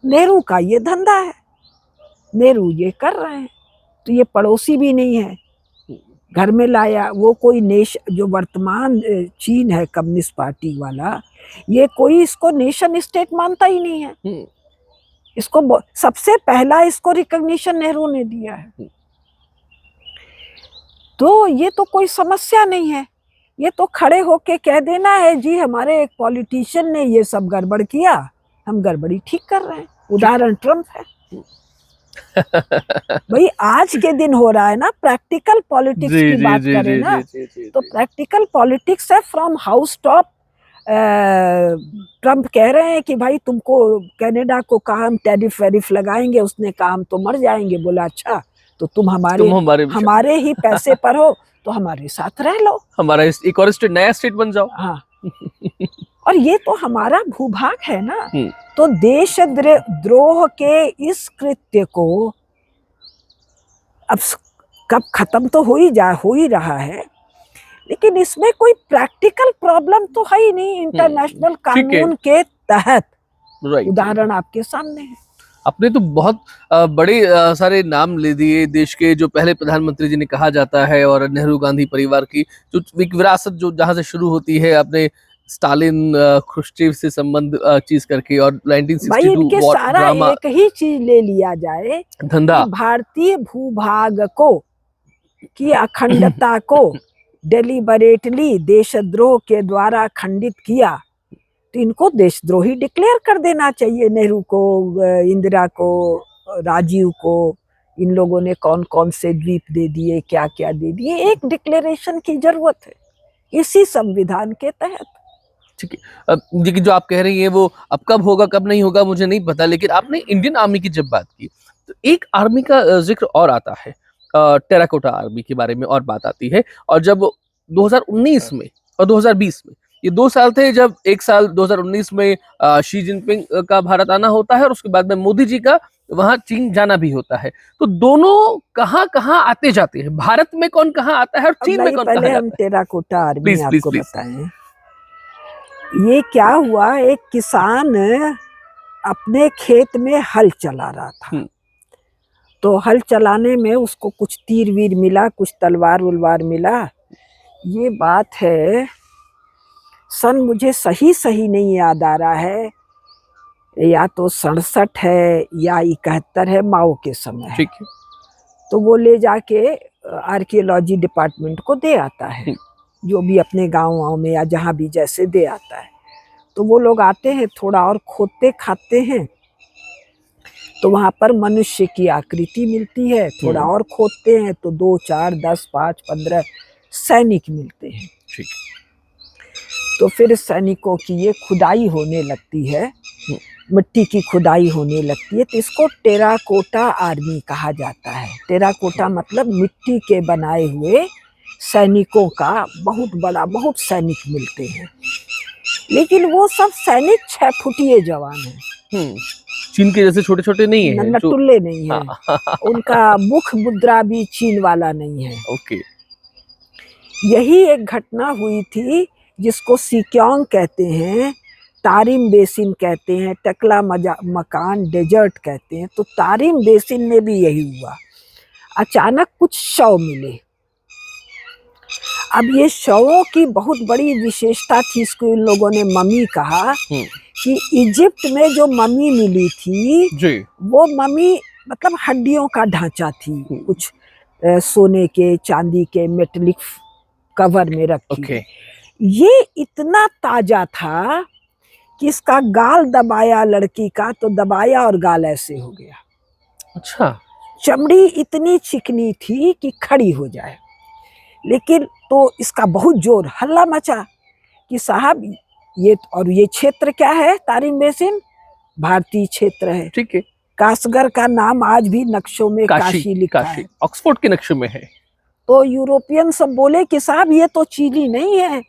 नेहरू का ये धंधा है, नेहरू ये कर रहे हैं। तो ये पड़ोसी भी नहीं है, घर में लाया। वो कोई जो वर्तमान चीन है कम्युनिस्ट पार्टी वाला, ये कोई इसको नेशन स्टेट मानता ही नहीं है। इसको सबसे पहला इसको रिकॉग्निशन नेहरू ने दिया है। तो ये तो कोई समस्या नहीं है, ये तो खड़े होके कह देना है जी हमारे एक पॉलिटिशियन ने ये सब गड़बड़ किया, हम गड़बड़ी ठीक कर रहे हैं। उदाहरण ट्रम्प है। भाई आज के दिन हो रहा है ना, प्रैक्टिकल पॉलिटिक्स की बात करें ना, तो प्रैक्टिकल पॉलिटिक्स है फ्रॉम हाउस टॉप। ट्रम्प कह रहे हैं कि भाई तुमको कनाडा को कहा हम टैरिफ वैरिफ लगाएंगे, उसने कहा हम तो मर जाएंगे। बोला अच्छा तो तुम हमारे ही पैसे पर हो तो हमारे साथ रह लो, हमारा एक और स्टेट, नया स्टेट बन जाओ। हाँ और ये तो हमारा भूभाग है ना। तो देशद्रोह के इस कृत्य को अब कब खत्म तो हो ही रहा है, लेकिन इसमें कोई प्रैक्टिकल प्रॉब्लम तो है ही नहीं इंटरनेशनल कानून के तहत। उदाहरण आपके सामने है। आपने तो बहुत बड़े सारे नाम ले दिए देश के जो पहले प्रधानमंत्री जिन्हें कहा जाता है, और नेहरू गांधी परिवार की जो एक विरासत जो जहां से शुरू होती है, अपने स्टालिन ख्रुश्चेव से संबंध चीज करके, और 1962 वॉर ड्रामा। एक ही चीज ले लिया जाए, धंधा, भारतीय भूभाग को की अखंडता को डेलिबरेटली देशद्रोह के द्वारा खंडित किया, तो इनको देशद्रोही डिक्लेयर कर देना चाहिए। नेहरू को, इंदिरा को, राजीव को, इन लोगों ने कौन कौन से द्वीप दे दिए, क्या क्या दे दिए, एक डिक्लेरेशन की जरूरत है इसी संविधान के तहत। ठीक है, लेकिन जो आप कह रही हैं वो अब कब होगा कब नहीं होगा मुझे नहीं पता, लेकिन आपने इंडियन आर्मी की जब बात की तो एक आर्मी का जिक्र और आता है, टेराकोटा आर्मी के बारे में और बात आती है। और जब 2019 में और 2020 में, ये 2 साल थे, जब एक साल 2019 में शी जिनपिंग का भारत आना होता है, और उसके बाद में मोदी जी का वहां चीन जाना भी होता है। तो दोनों कहाँ कहाँ आते जाते हैं, भारत में कौन कहाँ आता है और चीन में कौन कहाँ जाता है? हम टेराकोटा आर्मी आपको बताएं। ये क्या हुआ, एक किसान अपने खेत में हल चला रहा था, तो हल चलाने में उसको कुछ तीर वीर मिला, कुछ तलवार उलवार मिला। ये बात है सन, मुझे सही नहीं याद आ रहा है, या तो 67 है या 71 है, माओ के समय है। तो वो ले जाके आर्कियोलॉजी डिपार्टमेंट को दे आता है, जो भी अपने गाँव में या जहाँ भी जैसे दे आता है। तो वो लोग आते हैं, थोड़ा और खोदते खाते हैं, तो वहाँ पर मनुष्य की आकृति मिलती है। थोड़ा और खोदते हैं तो 2, 4, 10, 5, 15 सैनिक मिलते हैं। तो फिर सैनिकों की ये खुदाई होने लगती है, मिट्टी की खुदाई होने लगती है, तो इसको टेराकोटा आर्मी कहा जाता है। टेराकोटा मतलब मिट्टी के बनाए हुए सैनिकों का बहुत बड़ा, बहुत सैनिक मिलते हैं, लेकिन वो सब सैनिक 6 फुटिए जवान हैं। चीन के जैसे छोटे छोटे नहीं है, नटुल्ले नहीं है। उनका मुख मुद्रा भी चीन वाला नहीं है। ओके। यही एक घटना हुई थी जिसको सिक्योंग कहते हैं, तारिम बेसिन कहते हैं, टकला मकान डेजर्ट कहते हैं। तो तारिम बेसिन में भी यही हुआ, अचानक कुछ शव मिले। अब ये शवों की बहुत बड़ी विशेषता थी, इसको इन लोगों ने मम्मी कहा कि इजिप्ट में जो मम्मी मिली थी जी, वो मम्मी मतलब हड्डियों का ढांचा थी, कुछ सोने के, चांदी के, मेटलिक कवर में रखी। ये इतना ताजा था कि इसका गाल दबाया लड़की का, तो दबाया और गाल ऐसे हो गया। अच्छा। चमड़ी इतनी चिकनी थी कि खड़ी हो जाए, लेकिन तो इसका बहुत जोर हल्ला मचा कि साहब ये, और ये क्षेत्र क्या है, तारिम बेसिन भारतीय क्षेत्र है। ठीक है। कासगर का नाम आज भी नक्शों में काशी लिखा है, ऑक्सफोर्ड के नक्शे में है। तो यूरोपियन सब बोले कि साहब ये तो चीनी नहीं है,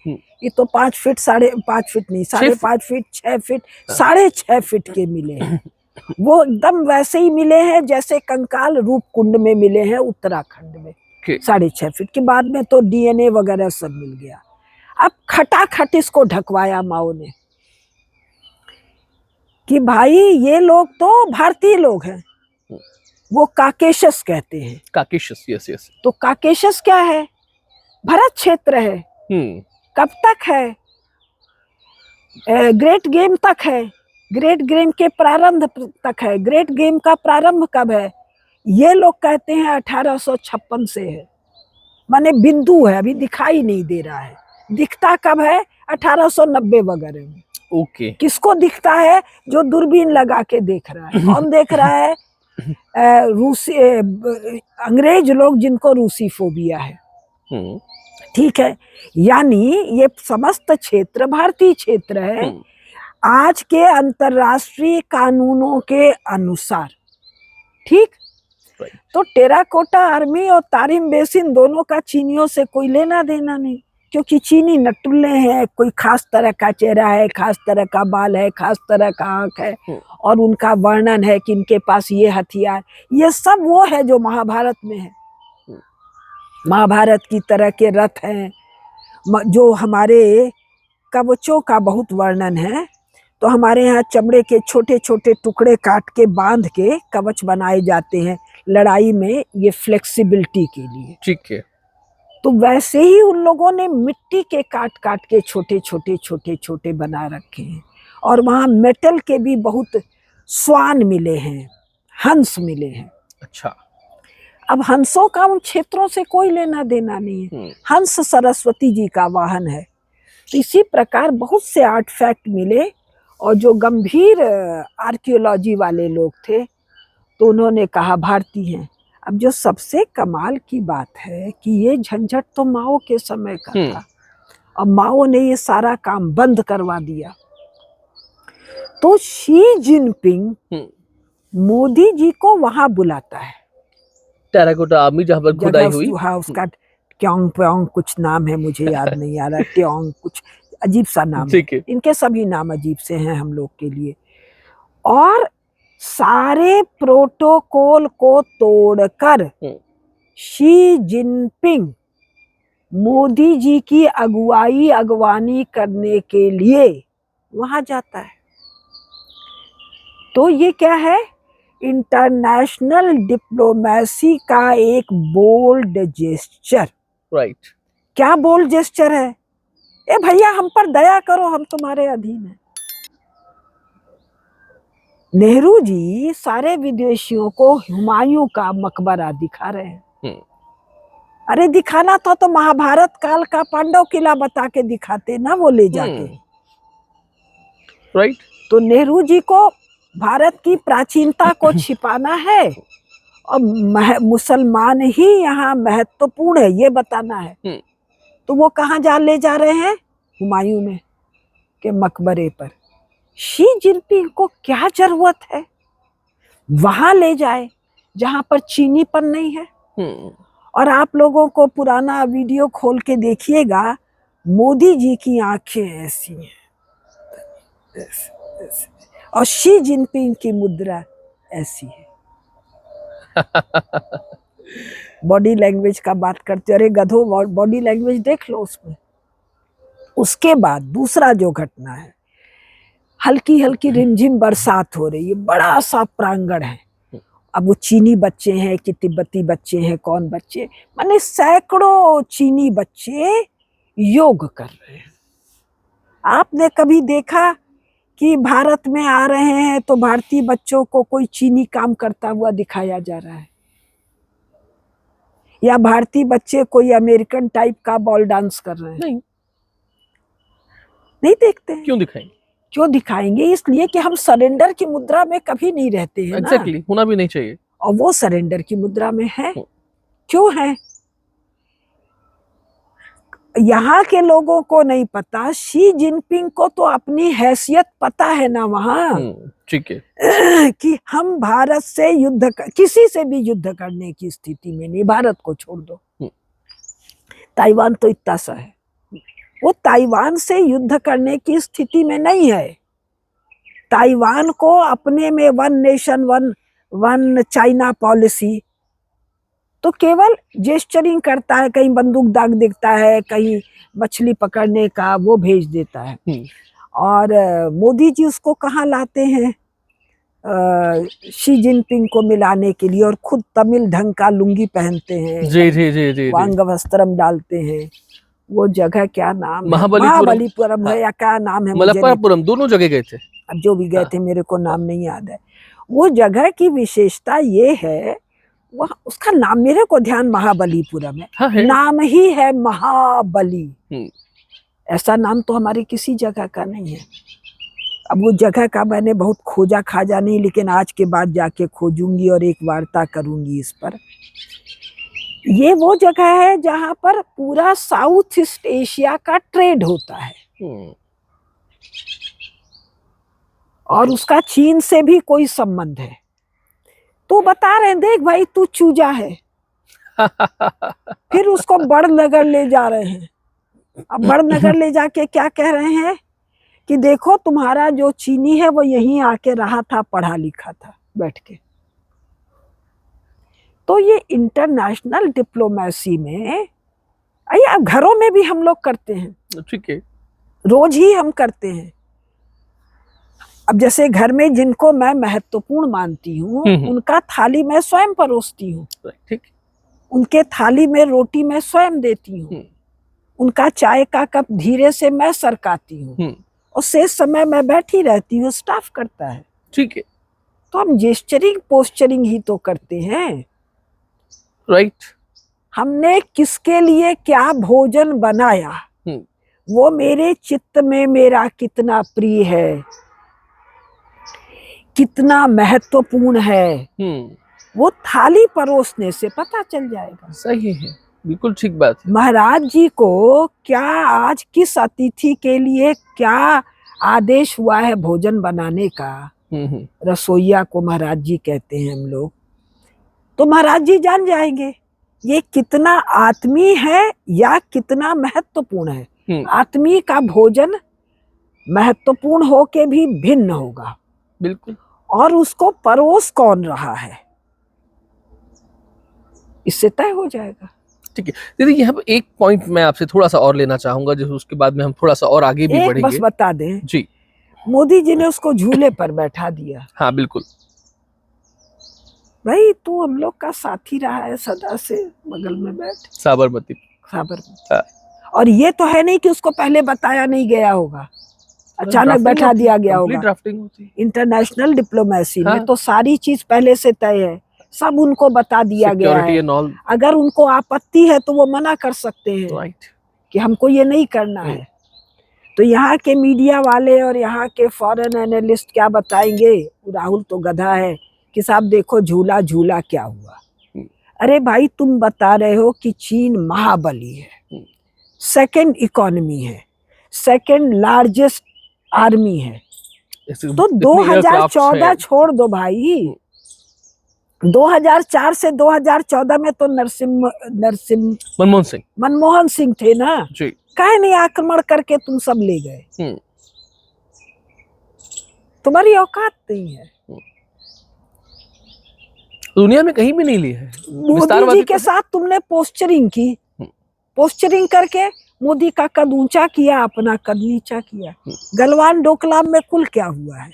ये तो 5 फीट 5.5 फीट नहीं, 5.5 फीट 6 फीट 6.5 फीट के मिले हैं। वो एकदम वैसे ही मिले हैं जैसे कंकाल रूपकुंड में मिले हैं उत्तराखंड में। 6.5 फीट के बाद में तो DNA वगैरह सब मिल गया। अब खटाखट इसको ढकवाया माओ ने कि भाई ये लोग तो भारतीय लोग हैं, वो काकेशस कहते हैं। Caucasus, yes yes. तो काकेशस क्या है? भरत क्षेत्र है। कब तक है? ग्रेट गेम तक है, ग्रेट गेम के प्रारंभ तक है। ग्रेट गेम का प्रारंभ कब है? ये लोग कहते हैं 1856 से है, माने बिंदु है, अभी दिखाई नहीं दे रहा है। दिखता कब है? 1890 वगैरह में। ओके। किसको दिखता है? जो दूरबीन लगा के देख रहा है। कौन देख रहा है? रूसी अंग्रेज लोग जिनको रूसी फोबिया है। ठीक है, यानी ये समस्त क्षेत्र भारतीय क्षेत्र है आज के अंतरराष्ट्रीय कानूनों के अनुसार। ठीक, तो टेराकोटा आर्मी और तारिम बेसिन दोनों का चीनियों से कोई लेना देना नहीं, क्योंकि चीनी नटुल्ले हैं, कोई खास तरह का चेहरा है, खास तरह का बाल है, खास तरह का आंख है, और उनका वर्णन है कि इनके पास ये हथियार। ये सब वो है जो महाभारत में है। महाभारत की तरह के रथ हैं, जो हमारे कवचों का बहुत वर्णन है। तो हमारे यहाँ चमड़े के छोटे छोटे टुकड़े काट के बांध के कवच बनाए जाते हैं लड़ाई में, ये फ्लेक्सिबिलिटी के लिए। ठीक है। तो वैसे ही उन लोगों ने मिट्टी के काट काट के छोटे छोटे छोटे छोटे बना रखे हैं। और वहाँ मेटल के भी बहुत स्वान मिले हैं, हंस मिले हैं। अच्छा। अब हंसों का उन क्षेत्रों से कोई लेना देना नहीं है। हंस सरस्वती जी का वाहन है। तो इसी प्रकार बहुत से आर्टिफैक्ट मिले, और जो गंभीर आर्कियोलॉजी वाले लोग थे तो उन्होंने कहा भारतीय हैं। अब जो सबसे कमाल की बात है कि ये झंझट तो माओ के समय का था, और माओ ने ये सारा काम बंद करवा दिया। तो शी जिनपिंग मोदी जी को वहां बुलाता है, टेराकोटा आर्मी जहां पर खुदाई हुई। हाँ, उसका ट्योंग प्योंग कुछ नाम है, मुझे याद नहीं आ रहा। ट्योंग कुछ अजीब सा नाम है। इनके सभी नाम अजीब से हैं हम लोग के लिए। और सारे प्रोटोकॉल को तोड़कर शी जिनपिंग मोदी जी की अगवानी करने के लिए वहां जाता है। तो ये क्या है? इंटरनेशनल डिप्लोमेसी का एक बोल्ड जेस्चर। राइट। क्या बोल्ड जेस्चर है? ए भैया हम पर दया करो, हम तुम्हारे अधीन हैं। नेहरू जी सारे विदेशियों को हुमायूं का मकबरा दिखा रहे हैं। अरे दिखाना था तो महाभारत काल का पांडव किला बता के दिखाते ना, वो ले जाके। राइट। तो नेहरू जी को भारत की प्राचीनता को छिपाना है, और मुसलमान ही यहाँ महत्वपूर्ण है ये बताना है। तो वो कहाँ ले जा रहे हैं? हुमायूं में के मकबरे पर। शी जिनपिंग को क्या जरूरत है वहां ले जाए जहां पर चीनीपन नहीं है? और आप लोगों को पुराना वीडियो खोल के देखिएगा, मोदी जी की आंखें ऐसी हैं, और शी जिनपिंग की मुद्रा ऐसी है। बॉडी लैंग्वेज का बात करते, अरे गधो बॉडी लैंग्वेज देख लो उसमें। उसके बाद दूसरा जो घटना है, हल्की हल्की रिमझिम बरसात हो रही है, बड़ा सा प्रांगण है। अब वो चीनी बच्चे हैं कि तिब्बती बच्चे हैं, कौन बच्चे, माने सैकड़ों चीनी बच्चे योग कर रहे हैं। आपने कभी देखा कि भारत में आ रहे हैं तो भारतीय बच्चों को कोई चीनी काम करता हुआ दिखाया जा रहा है? या भारतीय बच्चे कोई अमेरिकन टाइप का बॉल डांस कर रहे हैं? नहीं देखते हैं। क्यों दिखाएंगे? क्यों दिखाएंगे? इसलिए कि हम सरेंडर की मुद्रा में कभी नहीं रहते हैं। Exactly, होना भी नहीं चाहिए। और वो सरेंडर की मुद्रा में है। क्यों है? यहाँ के लोगों को नहीं पता, शी जिनपिंग को तो अपनी हैसियत पता है ना वहाँ। ठीक है। कि हम भारत से किसी से भी युद्ध करने की स्थिति में नहीं, भारत को छोड़ दो। ताइवान तो इतना सा है, वो ताइवान से युद्ध करने की स्थिति में नहीं है। ताइवान को अपने में one nation one China policy, तो केवल जेस्चरिंग करता है, कहीं बंदूक दाग देता है, कहीं मछली पकड़ने का वो भेज देता है। और मोदी जी उसको कहाँ लाते हैं, शी जिनपिंग को मिलाने के लिए, और खुद तमिल ढंग का लुंगी पहनते हैं, जी जी जी जी, वांग वस्त्रम डालते हैं। वो जगह क्या नाम है, महाबलीपुरम है या क्या नाम है, मलप्पुरम, दोनों जगह गए थे। अब जो भी गए थे मेरे को नाम नहीं याद है। वो जगह की विशेषता ये है, वह उसका नाम मेरे को ध्यान महाबलीपुरम है, है। नाम ही है महाबली, ऐसा नाम तो हमारी किसी जगह का नहीं है। अब वो जगह का मैंने बहुत खोजा खाजा नहीं, लेकिन आज के बाद जाके खोजूंगी और एक वार्ता करूंगी इस पर। ये वो जगह है जहां पर पूरा साउथ ईस्ट एशिया का ट्रेड होता है, और उसका चीन से भी कोई संबंध है। तो बता रहे हैं, देख भाई तू चूजा है। फिर उसको बड़नगर ले जा रहे हैं। अब बड़नगर ले जाके क्या कह रहे हैं कि देखो तुम्हारा जो चीनी है वो यहीं आके रहा था, पढ़ा लिखा था बैठ के। तो ये इंटरनेशनल डिप्लोमेसी में, आइए अब घरों में भी हम लोग करते हैं, ठीक है, रोज ही हम करते हैं। अब जैसे घर में जिनको मैं महत्वपूर्ण मानती हूँ, उनका थाली मैं स्वयं परोसती हूँ, ठीक, उनके थाली में रोटी मैं स्वयं देती हूँ, उनका चाय का कप धीरे से मैं सरकाती हूँ, और शेष समय मैं बैठी रहती हूँ, स्टाफ करता है। ठीक है, तो हम जेस्चरिंग पोस्चरिंग ही तो करते हैं। राइट। हमने किसके लिए क्या भोजन बनाया, वो मेरे चित्त में मेरा कितना प्रिय है, कितना महत्वपूर्ण है, वो थाली परोसने से पता चल जाएगा। सही है, बिल्कुल ठीक बात है। महाराज जी को क्या आज किस अतिथि के लिए क्या आदेश हुआ है भोजन बनाने का, रसोइया को महाराज जी कहते हैं हम लोग, तो महाराज जी जान जाएंगे ये कितना आत्मीय है या कितना महत्वपूर्ण है। आत्मीय का भोजन महत्वपूर्ण हो के भी भिन्न होगा, बिल्कुल, और उसको परोस कौन रहा है इससे तय हो जाएगा। ठीक है दीदी, यहाँ पे एक पॉइंट मैं आपसे थोड़ा सा और लेना चाहूंगा, जो उसके बाद में हम थोड़ा सा और आगे भी बढ़ेंगे। बस बता दें जी, मोदी जी ने उसको झूले पर बैठा दिया। हाँ बिल्कुल, भाई तू हम लोग का साथी रहा है सदा से, बगल में बैठ, साबरमती। हाँ। और ये तो है नहीं कि उसको पहले बताया नहीं गया होगा, अचानक बैठा दिया गया होगा। ड्राफ्टिंग होती है इंटरनेशनल डिप्लोमेसी में तो सारी चीज पहले से तय है, सब उनको बता दिया गया है। अगर उनको आपत्ति है तो वो मना कर सकते हैं कि हमको ये नहीं करना है। तो यहाँ के मीडिया वाले और यहाँ के फॉरेन एनालिस्ट क्या बताएंगे, राहुल तो गधा है कि साहब देखो झूला झूला क्या हुआ। अरे भाई तुम बता रहे हो कि चीन महाबली है, सेकंड इकोनॉमी है, सेकंड लार्जेस्ट आर्मी है, तो 2014 छोड़ दो भाई, 2004 से 2014 में तो मनमोहन सिंह थे ना, काहे नहीं आक्रमण करके तुम सब ले गए, तुम्हारी औकात नहीं है। दुनिया में कहीं भी नहीं ली है। मोदी जी के साथ तुमने पोस्चरिंग की, पोस्चरिंग करके मोदी का कद ऊंचा किया, अपना कद नीचा किया। गलवान डोकलाम में कुल क्या हुआ है,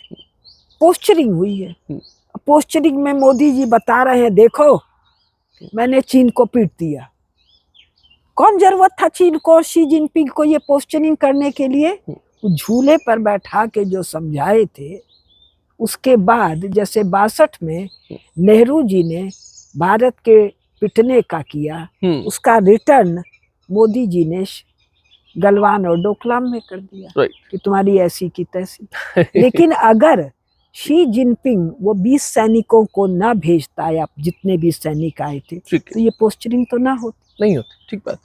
पोस्चरिंग हुई है। पोस्चरिंग में मोदी जी बता रहे हैं देखो मैंने चीन को पीट दिया। कौन जरूरत था चीन को और शी जिनपिंग को ये पोस्चरिंग करने के लिए? झूले पर बैठा के जो समझाए थे, उसके बाद जैसे 62 में नेहरू जी ने भारत के पिटने का किया, उसका रिटर्न मोदी जी ने गलवान और डोकलाम में कर दिया कि तुम्हारी ऐसी की तैसी। लेकिन अगर शी जिनपिंग वो 20 सैनिकों को ना भेजता या जितने भी सैनिक आए थे, तो ये पोस्चरिंग तो ना होती, नहीं होती। ठीक बात।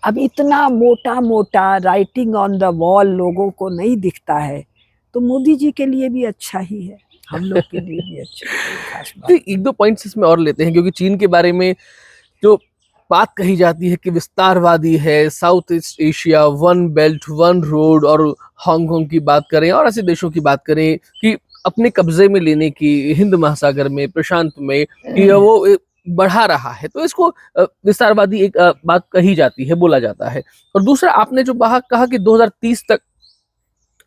अब इतना मोटा मोटा राइटिंग ऑन द वॉल लोगों को नहीं दिखता है, तो मोदी जी के लिए भी अच्छा ही है, हम लोग के लिए भी अच्छा है। तो एक दो पॉइंट्स इसमें और लेते हैं, क्योंकि चीन के बारे में जो बात कही जाती है कि विस्तारवादी है, south east Asia, one belt one road, और हांगकांग की बात करें और ऐसे देशों की बात करें कि अपने कब्जे में लेने की, हिंद महासागर में, प्रशांत में, कि वो बढ़ा रहा है, तो इसको विस्तारवादी एक बात कही जाती है, बोला जाता है। और दूसरा, आपने जो कहा कि 2030 तक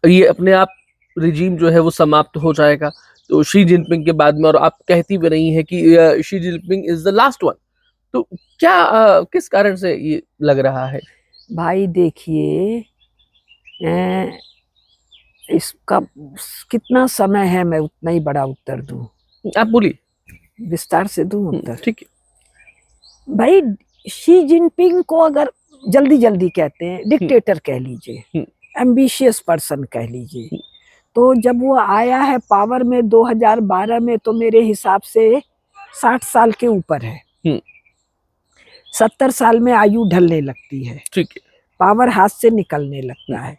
ये अपने आप रिजीम जो है वो समाप्त हो जाएगा, तो शी जिनपिंग के बाद में, और आप कहती भी रही है कि Xi Jinping is the last one, तो क्या किस कारण से ये लग रहा है? भाई देखिए, इसका कितना समय है, मैं उतना ही बड़ा उत्तर दूं। आप बोलिए। विस्तार से दूं उत्तर? ठीक है। भाई, शी जिनपिंग को अगर जल्दी जल्दी कहते हैं, डिक्टेटर कह लीजिए, एम्बिशियस पर्सन कह लीजिए, तो जब वो आया है पावर में 2012 में, तो मेरे हिसाब से 60 साल के ऊपर है। 70 साल में आयु ढलने लगती है, ठीक है, पावर हाथ से निकलने लगता है।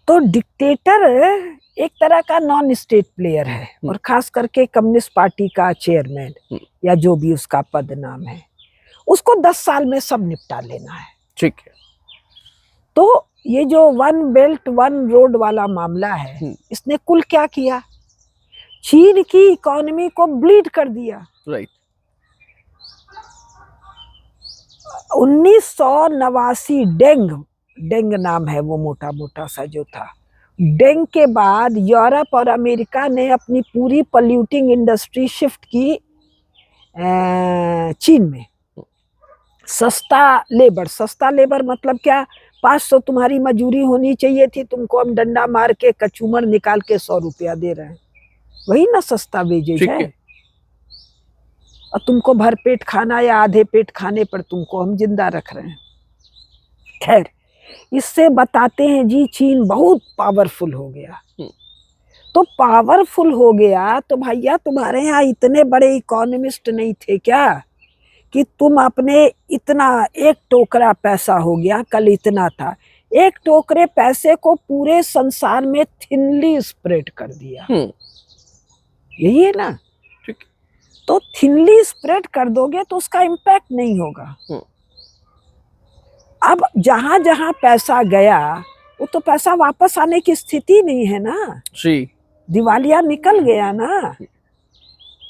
तो डिक्टेटर एक तरह का नॉन स्टेट प्लेयर है, और खास करके कम्युनिस्ट पार्टी का चेयरमैन या जो भी उसका पद नाम है, उसको 10 साल में सब निपटा लेना है। ठीक है। तो ये जो वन बेल्ट वन रोड वाला मामला है, इसने कुल क्या किया? चीन की इकोनॉमी को ब्लीड कर दिया। राइट। 1989 डेंग नाम है वो मोटा मोटा सा जो था। डेंग के बाद यूरोप और अमेरिका ने अपनी पूरी पॉल्यूटिंग इंडस्ट्री शिफ्ट की चीन में। सस्ता लेबर मतलब क्या? 500 तुम्हारी मजूरी होनी चाहिए थी, तुमको हम डंडा मार के कचूमर निकाल के 100 रुपया दे रहे हैं। वही ना सस्ता वेजेज है। और तुमको भर पेट खाना या आधे पेट खाने पर तुमको हम जिंदा रख रहे हैं। खैर, इससे बताते हैं जी चीन बहुत पावरफुल हो गया। तो पावरफुल हो गया तो भैया तुम्हारे यहाँ इतने बड़े इकोनॉमिस्ट नहीं थे क्या कि तुम अपने इतना, एक टोकरा पैसा हो गया, कल इतना था, एक टोकरे पैसे को पूरे संसार में थिनली स्प्रेड कर दिया। यही है ना? तो थिनली स्प्रेड कर दोगे तो उसका इम्पैक्ट नहीं होगा। अब जहां जहां पैसा गया वो तो पैसा वापस आने की स्थिति नहीं है ना जी। दिवालिया निकल गया ना।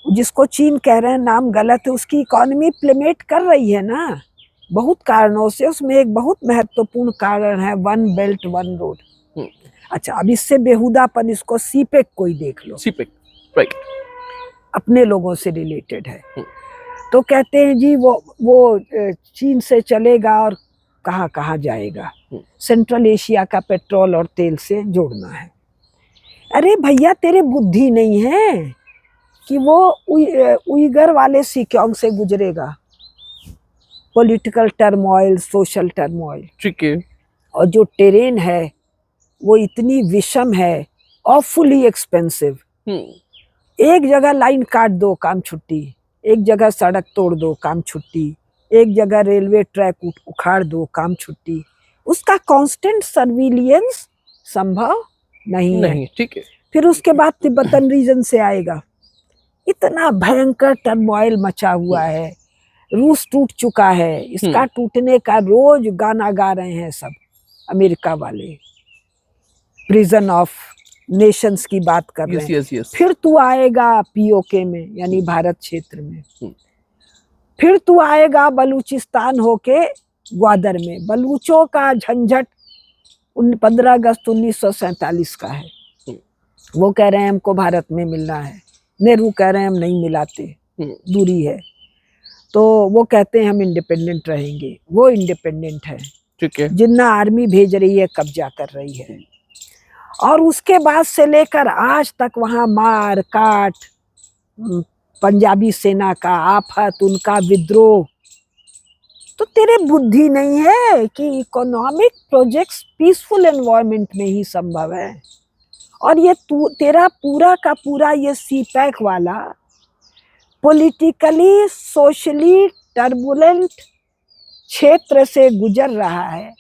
जिसको चीन कह रहे हैं, नाम गलत है, उसकी इकोनॉमी प्लेमेट कर रही है ना बहुत कारणों से। उसमें एक बहुत महत्वपूर्ण कारण है वन बेल्ट वन रोड। अच्छा, अब इससे बेहुदापन, इसको सीपेक कोई देख लो। सीपेक, राइट, अपने लोगों से रिलेटेड है। तो कहते हैं जी वो चीन से चलेगा और कहाँ कहाँ जाएगा? सेंट्रल एशिया का पेट्रोल और तेल से जोड़ना है। अरे भैया, तेरे बुद्धि नहीं है कि वो उइगर वाले सिक्योंग से गुजरेगा? पॉलिटिकल टर्मोइल, सोशल टर्मोइल, ठीक है, और जो टेरेन है वो इतनी विषम है, ऑफुली एक्सपेंसिव। एक जगह लाइन काट दो, काम छुट्टी। एक जगह सड़क तोड़ दो, काम छुट्टी। एक जगह रेलवे ट्रैक उखाड़ दो, काम छुट्टी। उसका कांस्टेंट सर्विलियंस संभव नहीं है। ठीक है। फिर उसके बाद तिब्बतन रीजन से आएगा। इतना भयंकर टर्मोइल मचा हुआ है। रूस टूट चुका है, इसका टूटने का रोज गाना गा रहे हैं सब अमेरिका वाले। प्रिजन ऑफ नेशंस की बात कर रहे हैं। yes. फिर तू आएगा पीओके में, यानी भारत क्षेत्र में। फिर तू आएगा बलूचिस्तान होके ग्वादर में। बलूचों का झंझट 15 अगस्त 1947 का है। वो कह रहे हैं हमको भारत में मिलना है। नेहरू कह रहे हैं हम नहीं मिलाते, दूरी है। तो वो कहते हैं हम इंडिपेंडेंट रहेंगे। वो इंडिपेंडेंट है, ठीक है। जिन्ना आर्मी भेज रही है, कब्जा कर रही है। और उसके बाद से लेकर आज तक वहां मार काट, पंजाबी सेना का आफत, उनका विद्रोह। तो तेरे बुद्धि नहीं है कि इकोनॉमिक प्रोजेक्ट्स पीसफुल एनवायरनमेंट में ही संभव है। और ये तेरा पूरा का पूरा ये सीपैक वाला पॉलिटिकली सोशली टर्बुलेंट क्षेत्र से गुजर रहा है।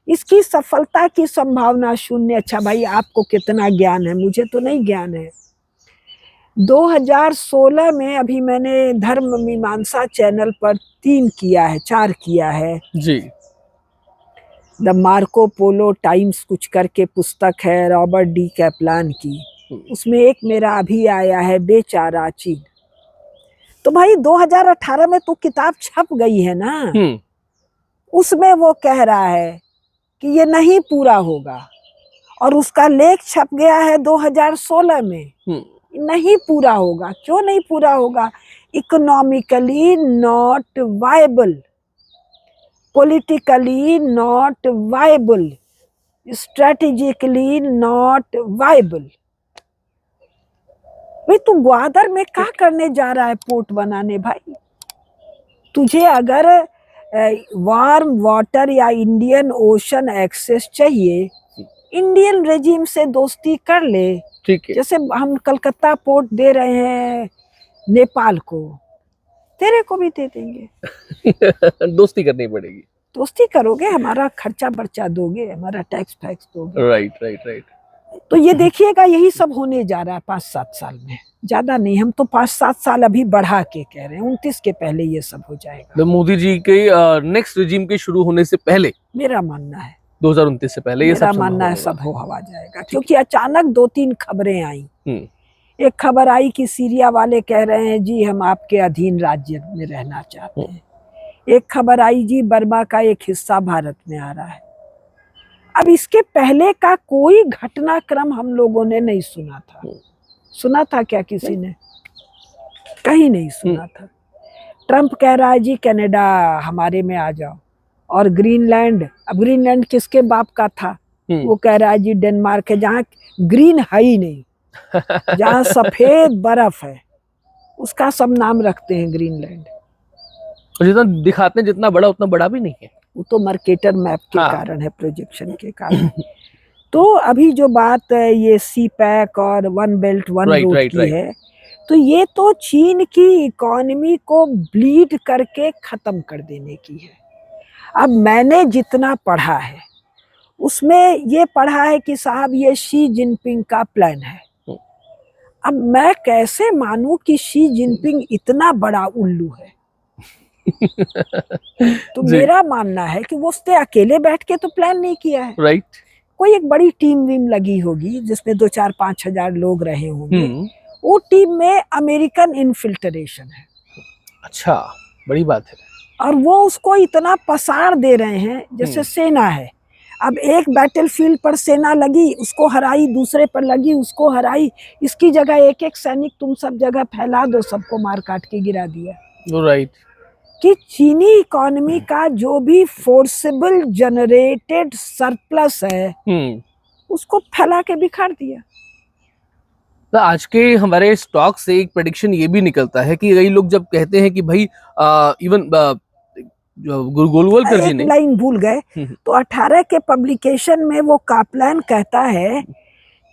इसकी सफलता की संभावना शून्य। अच्छा भाई, आपको कितना ज्ञान है? मुझे तो नहीं ज्ञान है। 2016 में अभी मैंने धर्म मीमांसा चैनल पर 4 किया है जी। द मार्को पोलो टाइम्स कुछ करके पुस्तक है रॉबर्ट डी कैप्लान की। उसमें एक मेरा अभी आया है बेचारा चीन। तो भाई 2018 में तो किताब छप गई है ना, उसमें वो कह रहा है कि ये नहीं पूरा होगा, और उसका लेख छप गया है 2016 में, नहीं पूरा होगा। क्यों नहीं पूरा होगा? Economically not viable, politically not viable, strategically not viable. भाई तू ग्वादर में क्या करने जा रहा है पोर्ट बनाने? भाई तुझे अगर वार्म वाटर या इंडियन ओशन एक्सेस चाहिए, इंडियन रेजिम से दोस्ती कर ले। ठीक है। जैसे हम कलकत्ता पोर्ट दे रहे हैं नेपाल को, तेरे को भी दे देंगे। दोस्ती करनी पड़ेगी। दोस्ती करोगे, हमारा खर्चा बर्चा दोगे, हमारा टैक्स फैक्स दोगे। Right right right. तो ये देखिएगा यही सब होने जा रहा है 5-7 साल में, ज्यादा नहीं, हम तो 5-7 साल अभी बढ़ा के कह रहे हैं, 29 के पहले ये सब हो जाएगा। तो मोदी जी के नेक्स्ट रिजीम के शुरू होने से पहले, मेरा मानना है 2029 से पहले ये सब मानना है सब हो हवा जाएगा। क्योंकि अचानक 2-3 खबरें आई। एक खबर आई कि सीरिया वाले कह रहे हैं जी हम आपके अधीन राज्य में रहना चाहते हैं। एक खबर आई जी बर्मा का एक हिस्सा भारत में आ रहा है। अब इसके पहले का कोई घटनाक्रम हम लोगों ने नहीं सुना था। सुना था क्या किसी ने? कहीं नहीं सुना था। ट्रम्प कह रहा है जी कनाडा हमारे में आ जाओ, और ग्रीनलैंड, अब ग्रीनलैंड किसके बाप का था? वो कह रहा है जी डेनमार्क है, जहाँ ग्रीन है ही नहीं, जहाँ सफेद बर्फ है उसका सब नाम रखते हैं ग्रीनलैंड। जितना दिखाते हैं जितना बड़ा उतना बड़ा भी नहीं है। वो तो मर्केटर मैप के कारण है, प्रोजेक्शन के कारण। तो अभी जो बात है ये सी पैक और वन बेल्ट वन रोड की है, तो ये तो चीन की इकोनॉमी को ब्लीड करके खत्म कर देने की है। अब मैंने जितना पढ़ा है उसमें ये पढ़ा है कि साहब ये शी जिनपिंग का प्लान है। अब मैं कैसे मानूं कि शी जिनपिंग इतना बड़ा उल्लू है? तो मेरा मानना है कि वो उसने अकेले बैठ के तो प्लान नहीं किया है। राइट। कोई एक बड़ी टीम वीम लगी होगी जिसमें 2-4-5 हजार लोग रहे होंगे। वो टीम में अमेरिकन इन्फिल्ट्रेशन है। अच्छा, बड़ी बात है। और वो उसको इतना पसार दे रहे हैं जैसे सेना है। अब एक बैटलफील्ड पर सेना लगी, उसको हराई, दूसरे पर लगी, उसको हराई, इसकी जगह एक सैनिक तुम सब जगह फैला दो, सबको मार काट के गिरा दिया। राइट। कि चीनी इकोनॉमी का जो भी फोर्सेबल जनरेटेड सरप्लस है उसको फैला के बिखार दिया। तो आज के हमारे स्टॉक से एक प्रेडिक्शन ये भी निकलता है कि कई लोग जब कहते हैं कि भाई इवन गोलवलकर जी ने लाइन भूल गए, तो 18 के पब्लिकेशन में वो कापलान कहता है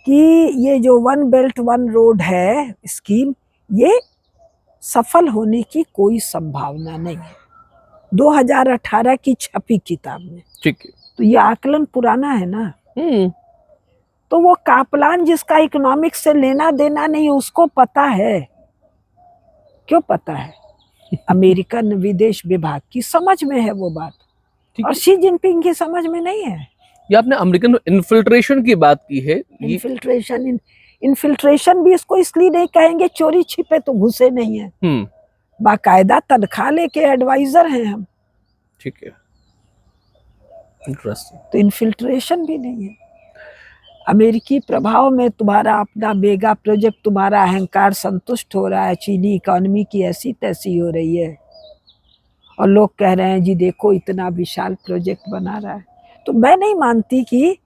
कि ये जो वन बेल्ट वन रोड है स्कीम, ये सफल होने की कोई संभावना नहीं है। 2018 की छपी किताब में। ठीक है। तो ये आकलन पुराना है ना। तो वो कापलान जिसका इकोनॉमिक्स से लेना देना नहीं, उसको पता है। क्यों पता है? अमेरिकन विदेश विभाग की समझ में है वो बात, और शी जिनपिंग की समझ में नहीं है। ये आपने अमेरिकन इन्फिल्ट्रेशन की बात की है। इन्फिल्ट्रेशन भी इसको इसलिए नहीं कहेंगे, चोरी छिपे तो घुसे नहीं है, बाकायदा तनख्वाह लेके एडवाइजर हैं हम। ठीक है, इंटरेस्टिंग। तो इन्फिल्ट्रेशन भी नहीं है। अमेरिकी प्रभाव में तुम्हारा अपना मेगा प्रोजेक्ट, तुम्हारा अहंकार संतुष्ट हो रहा है, चीनी इकोनॉमी की ऐसी तैसी हो रही है, और लोग कह रहे हैं जी देखो इतना विशाल प्रोजेक्ट बना रहा है। तो मैं नहीं मानती कि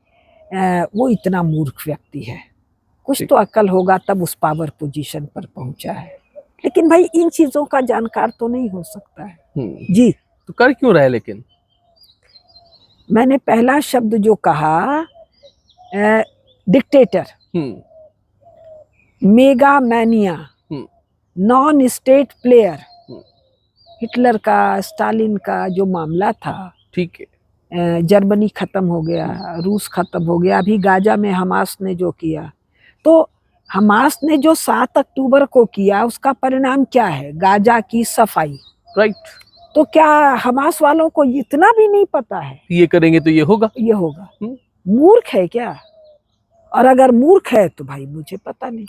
वो इतना मूर्ख व्यक्ति है। कुछ तो अक्ल होगा तब उस पावर पोजीशन पर पहुंचा है। लेकिन भाई इन चीजों का जानकार तो नहीं हो सकता है। जी तो कर क्यों रहा है? लेकिन मैंने पहला शब्द जो कहा dictator, mega mania, non state player, Hitler का, स्टालिन का जो मामला था, ठीक है, जर्मनी खत्म हो गया, रूस खत्म हो गया, अभी गाजा में हमास ने जो किया, तो हमास ने जो 7 अक्टूबर को किया उसका परिणाम क्या है? गाजा की सफाई। राइट। तो क्या हमास वालों को इतना भी नहीं पता है ये करेंगे तो ये होगा? ये होगा? मूर्ख है क्या? और अगर मूर्ख है तो भाई मुझे पता नहीं।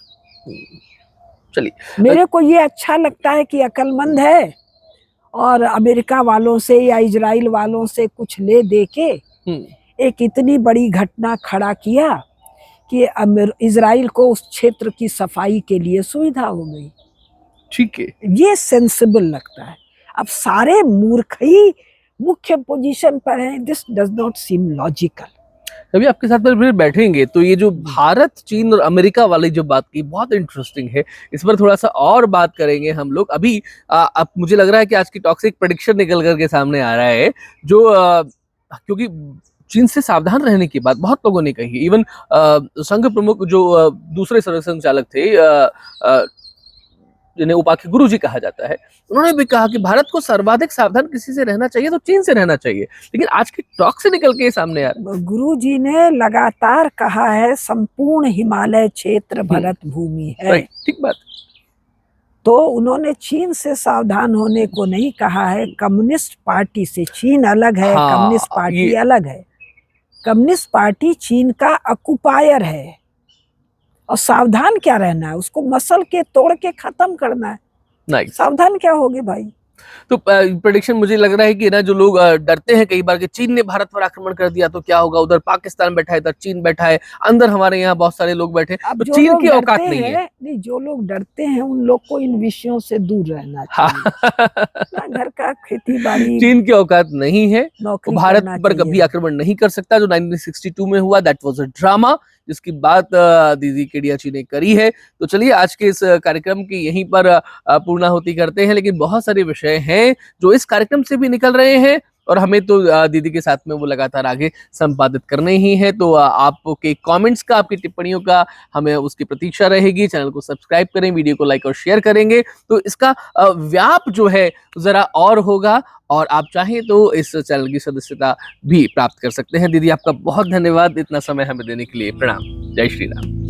चलिए, मेरे को ये अच्छा लगता है कि अक्लमंद है और अमेरिका वालों से या इजराइल वालों से कुछ ले दे के एक इतनी बड़ी घटना खड़ा किया कि इजराइल को उस क्षेत्र की सफाई के लिए सुविधा हो गई। ठीक है, ये सेंसिबल लगता है। अब सारे मूर्ख ही मुख्य पोजीशन पर हैं। This does not seem logical. अभी आपके साथ में फिर बैठेंगे तो ये जो भारत, चीन और अमेरिका वाली जो बात की बहुत इंटरेस्टिंग है, इस पर थोड़ा सा और बात करेंगे हम लोग। अभी अब मुझे लग रहा है कि आज की टॉक्सिक प्रेडिक्शन निकल करके सामने आ रहा है, जो क्योंकि चीन से सावधान रहने की बात बहुत लोगों ने कही। इवन संघ प्रमुख जो दूसरे संचालक थे, जिन्हें उपाख्य गुरु जी कहा जाता है, उन्होंने भी कहा कि भारत को सर्वाधिक सावधान किसी से रहना चाहिए तो चीन से रहना चाहिए। लेकिन आज की टॉक से निकल के सामने आ रहा है, गुरु जी ने लगातार कहा है संपूर्ण हिमालय क्षेत्र भारत भूमि है। ठीक बात। तो उन्होंने चीन से सावधान होने को नहीं कहा है, कम्युनिस्ट पार्टी से। चीन अलग है, कम्युनिस्ट पार्टी अलग है। कम्युनिस्ट पार्टी चीन का ऑक्युपायर है और सावधान क्या रहना है? उसको मसल के तोड़ के खत्म करना है। नहीं, सावधान क्या होगे भाई? तो प्रेडिक्शन मुझे लग रहा है कि ना, जो लोग डरते हैं कई बार कि चीन ने भारत पर आक्रमण कर दिया तो क्या होगा, उधर पाकिस्तान बैठा है, इधर चीन बैठा है, अंदर हमारे यहाँ बहुत सारे लोग बैठे, तो चीन की औकात नहीं है। नहीं, जो लोग डरते हैं उन लोग को इन विषयों से दूर रहना चाहिए। घर का खेती बाड़ी, चीन की औकात नहीं है, नौकरी भारत पर कभी आक्रमण नहीं कर सकता। जो 1962 में हुआ, दैट वाज अ ड्रामा, जिसकी बात दीदी केडियाची ने करी है। तो चलिए, आज के इस कार्यक्रम की यहीं पर पूर्णाहुति करते हैं। लेकिन बहुत सारे विषय हैं जो इस कार्यक्रम से भी निकल रहे हैं और हमें तो दीदी के साथ में वो लगातार आगे संपादित करने ही है। तो आपके कमेंट्स का, आपकी टिप्पणियों का हमें उसकी प्रतीक्षा रहेगी। चैनल को सब्सक्राइब करें, वीडियो को लाइक और शेयर करेंगे तो इसका व्याप जो है जरा और होगा, और आप चाहें तो इस चैनल की सदस्यता भी प्राप्त कर सकते हैं। दीदी, आपका बहुत धन्यवाद इतना समय हमें देने के लिए। प्रणाम। जय श्री राम।